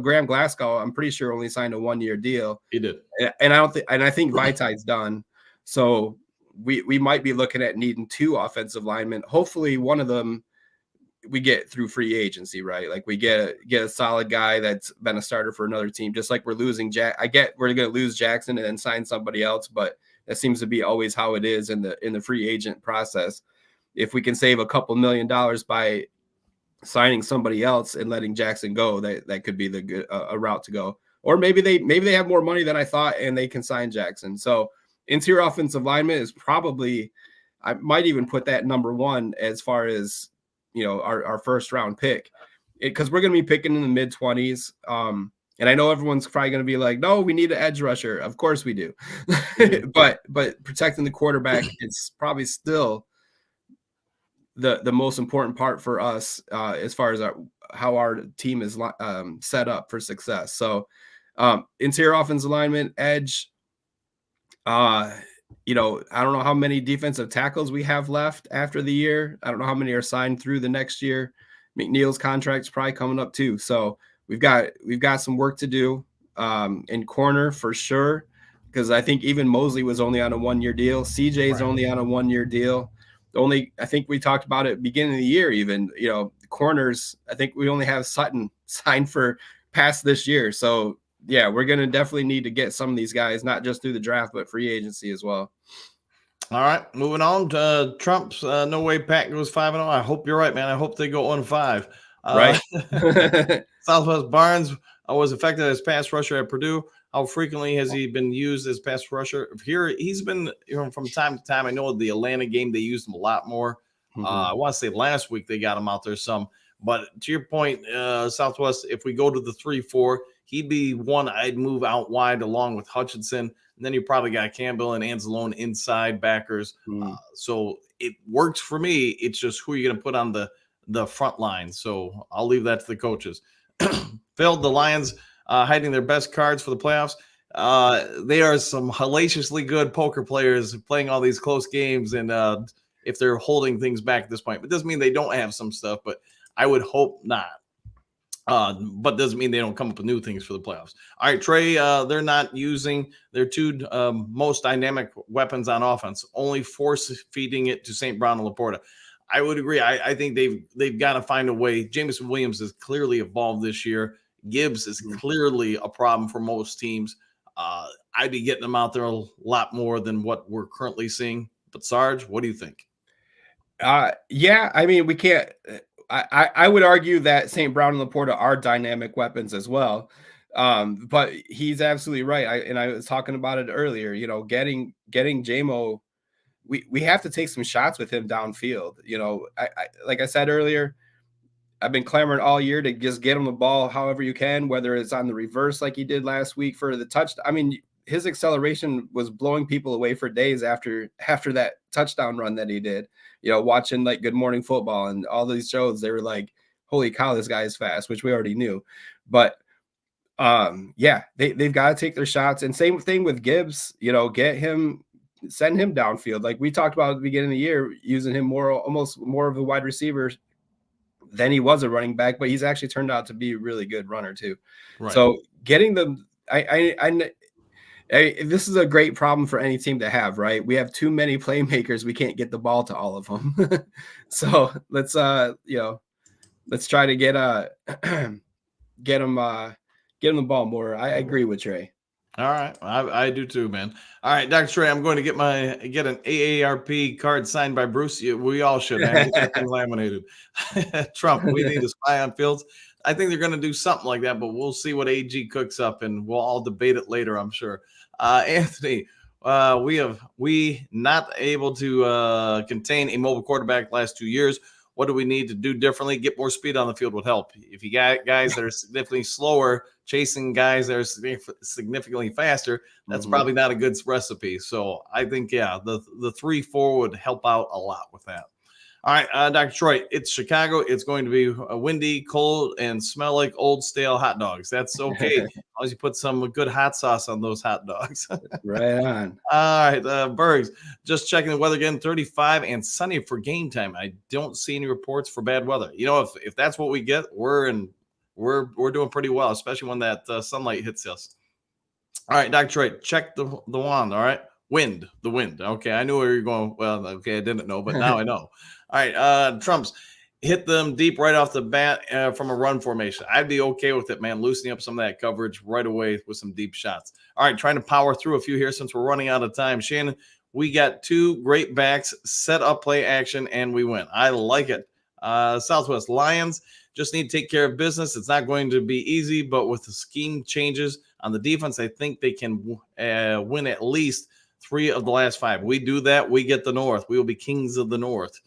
Graham Glasgow, I'm pretty sure only signed a 1-year deal. He did, and I think Vitai's done. So we might be looking at needing 2 offensive linemen. Hopefully, one of them we get through free agency, right? Like we get a solid guy that's been a starter for another team. Just like we're losing I get we're going to lose Jackson and then sign somebody else, but that seems to be always how it is in the free agent process. If we can save a couple $1 million by signing somebody else and letting Jackson go, that could be a route to go. Or maybe they have more money than I thought and they can sign Jackson. So interior offensive lineman is probably, I might even put that number 1 as far as our first round pick, because we're going to be picking in the mid-20s. And I know everyone's probably going to be like, no, we need an edge rusher. Of course we do. but protecting the quarterback is probably still the most important part for us as far as how our team is set up for success. So interior offensive alignment, edge, I don't know how many defensive tackles we have left after the year. I don't know how many are signed through the next year. McNeil's contract's probably coming up too. So we've got some work to do in corner for sure, because I think even Mosley was only on a 1-year deal. CJ's only on a 1-year deal. I think we talked about it beginning of the year, even, corners, I think we only have Sutton signed for past this year. So yeah, we're going to definitely need to get some of these guys, not just through the draft, but free agency as well. All right, moving on to Trump's no way Pack goes 5-0. I hope you're right, man. I hope they go 1-5. Right. Southwest Barnes was affected as pass rusher at Purdue. How frequently has he been used as pass rusher? Here, he's been from time to time. I know the Atlanta game, they used him a lot more. I want to say last week they got him out there some. But to your point, Southwest, if we go to the 3-4, he'd be one I'd move out wide along with Hutchinson. And then you probably got Campbell and Anzalone inside backers. So it works for me. It's just who you're going to put on the front line. So I'll leave that to the coaches. Phil, the Lions hiding their best cards for the playoffs. They are some hellaciously good poker players playing all these close games. And if they're holding things back at this point, it doesn't mean they don't have some stuff, but I would hope not. But doesn't mean they don't come up with new things for the playoffs. All right, Trey, they're not using their two most dynamic weapons on offense, only force feeding it to St. Brown and Laporta. I would agree. I think they've got to find a way. Jameson Williams has clearly evolved this year. Gibbs is clearly a problem for most teams. I'd be getting them out there a lot more than what we're currently seeing. But Sarge, what do you think? Yeah, I mean, we can't. I would argue that St. Brown and Laporta are dynamic weapons as well. But he's absolutely right. I was talking about it earlier. You know, getting JMO, we have to take some shots with him downfield. You know, like I said earlier, I've been clamoring all year to just get him the ball however you can, whether it's on the reverse like he did last week for the touchdown. I mean, his acceleration was blowing people away for days after that touchdown run that he did. You know, watching like Good Morning Football and all these shows, they were like, holy cow, this guy is fast, which we already knew. But yeah, they've got to take their shots. And same thing with Gibbs, you know, send him downfield. Like we talked about at the beginning of the year, using him almost more of a wide receiver than he was a running back, but he's actually turned out to be a really good runner too. Right. So getting them, this is a great problem for any team to have, right? We have too many playmakers. We can't get the ball to all of them. So let's try to get them the ball more. I agree with Trey. All right. I do too, man. All right, Dr. Trey, I'm going to get an AARP card signed by Bruce. We all should, man. Get that thing laminated. Trump, we need to spy on Fields. I think they're going to do something like that, but we'll see what AG cooks up, and we'll all debate it later, I'm sure. Anthony, we not able to contain a mobile quarterback last 2 years. What do we need to do differently? Get more speed on the field would help. If you got guys that are significantly slower chasing guys that are significantly faster, that's probably not a good recipe. So I think, yeah, the 3-4 would help out a lot with that. All right, Dr. Troy, it's Chicago. It's going to be windy, cold, and smell like old stale hot dogs. That's okay, as long as you put some good hot sauce on those hot dogs. Right on. All right, Bergs, just checking the weather again, 35 and sunny for game time. I don't see any reports for bad weather. You know, if that's what we get, we're doing pretty well, especially when that sunlight hits us. All right, Dr. Troy, check the wand. All right, the wind. Okay, I knew where you're going. Well, okay, I didn't know, but now I know. All right, Trump's hit them deep right off the bat from a run formation. I'd be okay with it, man, loosening up some of that coverage right away with some deep shots. All right, trying to power through a few here since we're running out of time. Shannon, we got 2 great backs, set up play action, and we win. I like it. Southwest Lions just need to take care of business. It's not going to be easy, but with the scheme changes on the defense, I think they can win at least 3 of the last 5. We do that, we get the North. We will be kings of the North.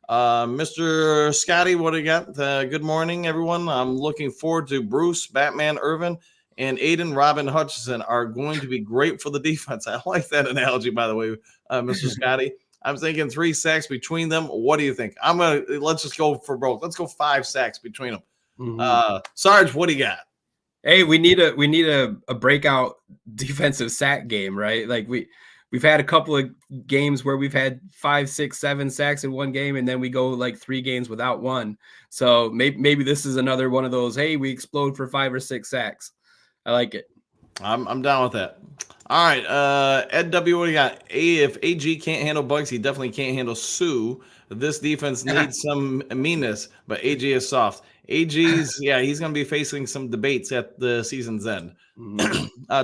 Mr. Scotty, what do you got? Good morning, everyone. I'm looking forward to Bruce, Batman, Irvin, and Aiden, Robin Hutchinson are going to be great for the defense. I like that analogy, by the way, Mr. Scotty. I'm thinking 3 sacks between them. What do you think? Let's just go for both. Let's go 5 sacks between them. Sarge, what do you got? Hey, we need a breakout defensive sack game, right? Like we've had a couple of games where we've had 5, 6, 7 sacks in one game, and then we go like 3 games without one. So maybe this is another one of those. Hey, we explode for 5 or 6 sacks. I like it. I'm down with that. All right, Ed W, what do you got? If AG can't handle Bugs, he definitely can't handle Sue. This defense needs some meanness, but AG is soft. AG's, yeah, he's going to be facing some debates at the season's end.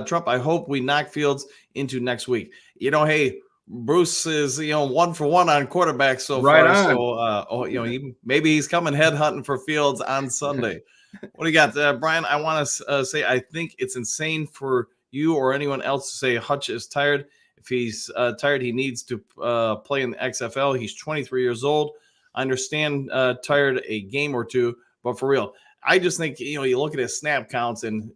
Trump, I hope we knock Fields into next week. You know, hey, Bruce is 1 for 1 on quarterbacks so right far. On. So maybe he's coming head hunting for Fields on Sunday. What do you got, Brian? I want to say I think it's insane for you or anyone else to say Hutch is tired. If he's tired, he needs to play in the XFL. He's 23 years old. I understand tired a game or 2, but for real, I just think you look at his snap counts and.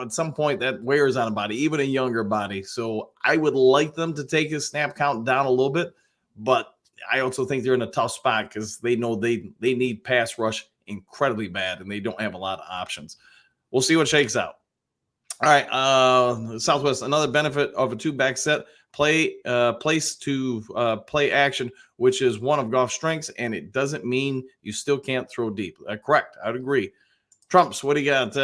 At some point that wears on a body, even a younger body. So I would like them to take his snap count down a little bit, but I also think they're in a tough spot because they know they need pass rush incredibly bad and they don't have a lot of options. We'll see what shakes out. All right, Southwest, another benefit of a 2-back set, place to play action, which is one of Goff's strengths, and it doesn't mean you still can't throw deep. Correct, I would agree. Trumps, what do you got?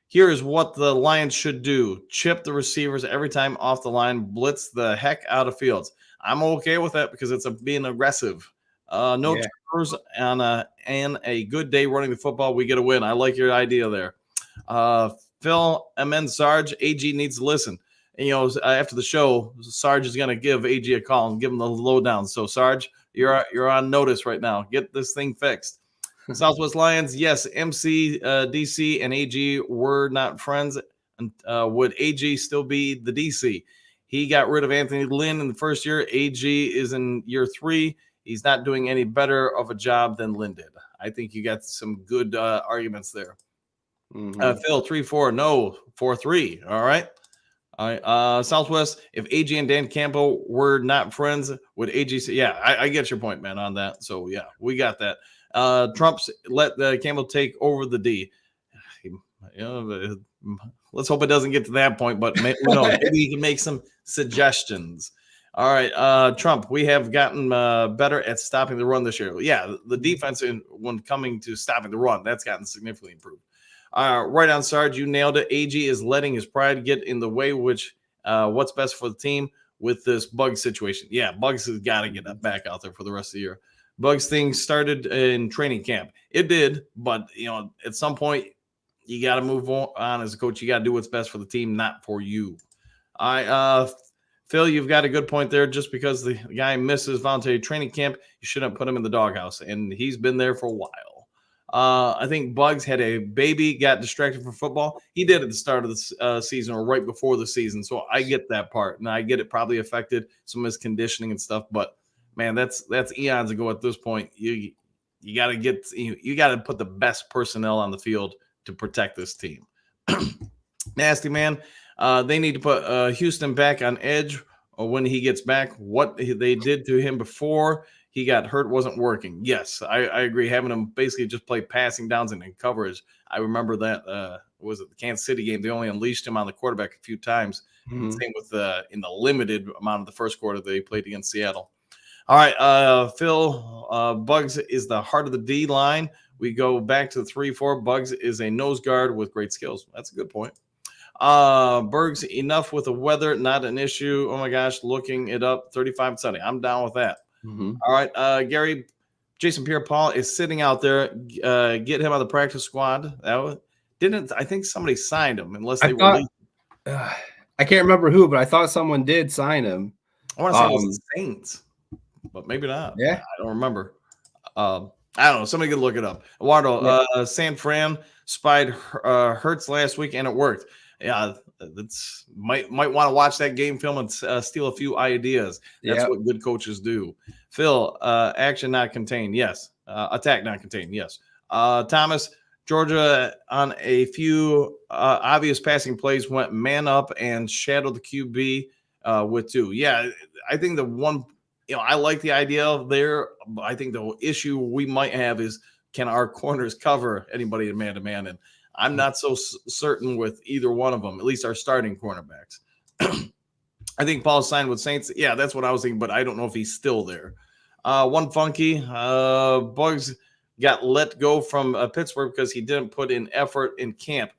Here is what the Lions should do: chip the receivers every time off the line, blitz the heck out of Fields. I'm okay with that because it's being aggressive. No turnovers and a good day running the football. We get a win. I like your idea there. Phil, MN Sarge, AG needs to listen. And, after the show, Sarge is going to give AG a call and give him the lowdown. So, Sarge, you're on notice right now. Get this thing fixed. Southwest Lions, yes, MC, DC, and AG were not friends. Would AG still be the DC? He got rid of Anthony Lynn in the first year. AG is in year 3. He's not doing any better of a job than Lynn did. I think you got some good arguments there. Mm-hmm. Phil, 3-4, no, 4-3. All right. Southwest, if AG and Dan Campbell were not friends, would AG say, yeah, I get your point, man, on that. So, yeah, we got that. Trump's let Campbell take over the D. Let's hope it doesn't get to that point, but maybe he can make some suggestions. All right, Trump, we have gotten better at stopping the run this year. Yeah, the defense when coming to stopping the run, that's gotten significantly improved. Right on, Sarge, you nailed it. AG is letting his pride get in the way, which what's best for the team with this Bug situation. Yeah, Bugs has got to get back out there for the rest of the year. Bugs thing started in training camp. It did, but at some point you got to move on as a coach. You got to do what's best for the team, not for you. Phil, you've got a good point there. Just because the guy misses voluntary training camp, you shouldn't put him in the doghouse, and he's been there for a while. I think Bugs had a baby, got distracted from football. He did at the start of the season or right before the season, so I get that part, and I get it probably affected some of his conditioning and stuff, but man, that's eons ago at this point. You got to put the best personnel on the field to protect this team. Nasty man, they need to put Houston back on edge when he gets back. What they did to him before he got hurt wasn't working. Yes, I agree. Having him basically just play passing downs and in coverage. I remember that was it the Kansas City game? They only unleashed him on the quarterback a few times. Mm-hmm. Same with in the limited amount of the first quarter they played against Seattle. All right, Phil, Bugs is the heart of the D line. We go back to the 3-4. Bugs is a nose guard with great skills. That's a good point. Bergs, enough with the weather, not an issue. Oh my gosh, looking it up, 35 and sunny. I'm down with that. Mm-hmm. All right, Gary, Jason Pierre-Paul is sitting out there. Get him on the practice squad. I think somebody signed him, unless they released him. I can't remember who, but I thought someone did sign him. I want to say it was the Saints. But maybe not. Yeah, I don't remember. I don't know. Somebody could look it up. Eduardo, San Fran spied Hurts last week, and it worked. Yeah, that's might want to watch that game film and steal a few ideas. That's what good coaches do. Phil, action not contained. Yes. Attack not contained. Yes. Thomas, Georgia on a few obvious passing plays went man up and shadowed the QB with 2. Yeah, I think the one. I like the idea there. I think the issue we might have is, can our corners cover anybody in man-to-man? And I'm not so certain with either one of them, at least our starting cornerbacks. I think Paul signed with Saints. Yeah, that's what I was thinking, but I don't know if he's still there. One funky, Bugs got let go from Pittsburgh because he didn't put in effort in camp.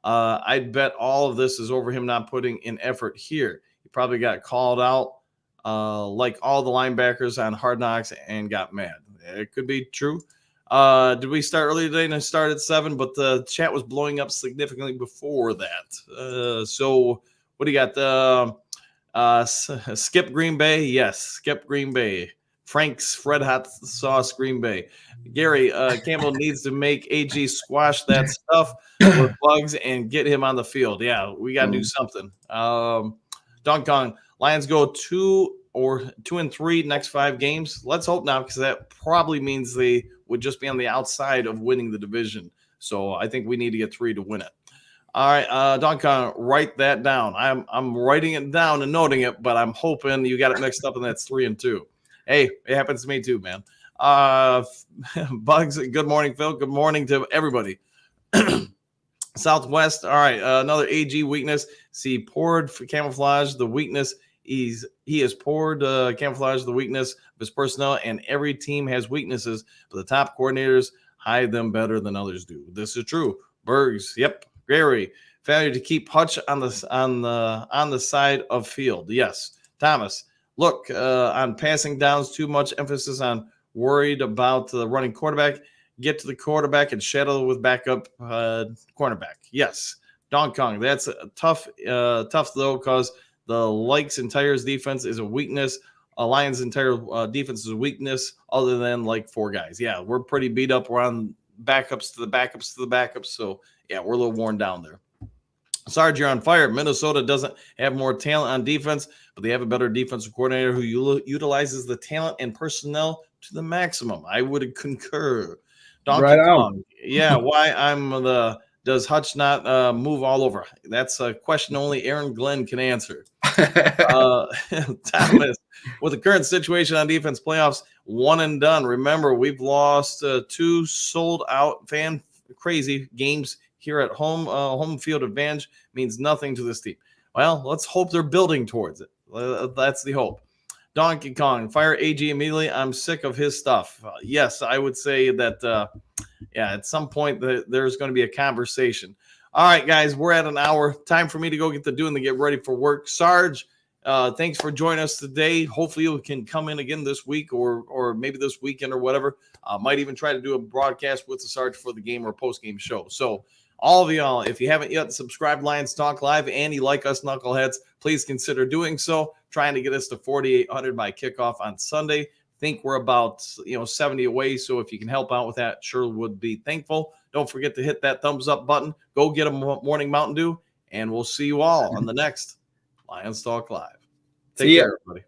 I'd bet all of this is over him not putting in effort here. He probably got called out like all the linebackers on Hard Knocks and got mad. It could be true. Did we start early today? And I started at 7, but the chat was blowing up significantly before that. So what do you got? Skip Green Bay. Yes, Skip Green Bay. Frank's Red Hot Sauce Green Bay. Gary, Campbell needs to make AG squash that stuff with Bugs and get him on the field. Yeah, we got to do something. Dunk on. Lions go 2-3 next 5 games. Let's hope not, because that probably means they would just be on the outside of winning the division. So I think we need to get 3 to win it. All right, Duncan, write that down. I'm writing it down and noting it, but I'm hoping you got it mixed up and that's 3-2. Hey, it happens to me too, man. Bugs, good morning, Phil. Good morning to everybody. Southwest, all right, another AG weakness. See, poured for camouflage the weakness. He has poured camouflage the weakness of his personnel, and every team has weaknesses. But the top coordinators hide them better than others do. This is true. Bergs, yep. Gary, failure to keep Hutch on the side of field. Yes. Thomas, look, on passing downs, too much emphasis on worried about the running quarterback. Get to the quarterback and shadow with backup cornerback. Yes. Don Kong, that's tough though, because the Likes and Tires defense is a weakness. Lions' entire defense is a weakness, other than like 4 guys. Yeah, we're pretty beat up. We're on backups to the backups to the backups. So yeah, we're a little worn down there. Sarge, you're on fire. Minnesota doesn't have more talent on defense, but they have a better defensive coordinator who utilizes the talent and personnel to the maximum. I would concur. Donkey Right on. Kong. Yeah, why does Hutch not move all over? That's a question only Aaron Glenn can answer. Thomas, with the current situation on defense, playoffs, one and done. Remember, we've lost 2 sold out fan crazy games here at home. Home field advantage means nothing to this team. Well, let's hope they're building towards it. That's the hope. Donkey Kong, fire AG immediately. I'm sick of his stuff. Yes, I would say that, at some point there's going to be a conversation. All right, guys, we're at an hour. Time for me to go get to get ready for work. Sarge, thanks for joining us today. Hopefully you can come in again this week or maybe this weekend or whatever. Might even try to do a broadcast with the Sarge for the game or post-game show. So all of y'all, if you haven't yet subscribed Lions Talk Live and you like us knuckleheads, please consider doing so. Trying to get us to 4,800 by kickoff on Sunday. Think we're about 70 away. So if you can help out with that, sure would be thankful. Don't forget to hit that thumbs up button. Go get a morning Mountain Dew, and we'll see you all on the next Lions Talk Live. Take care, everybody.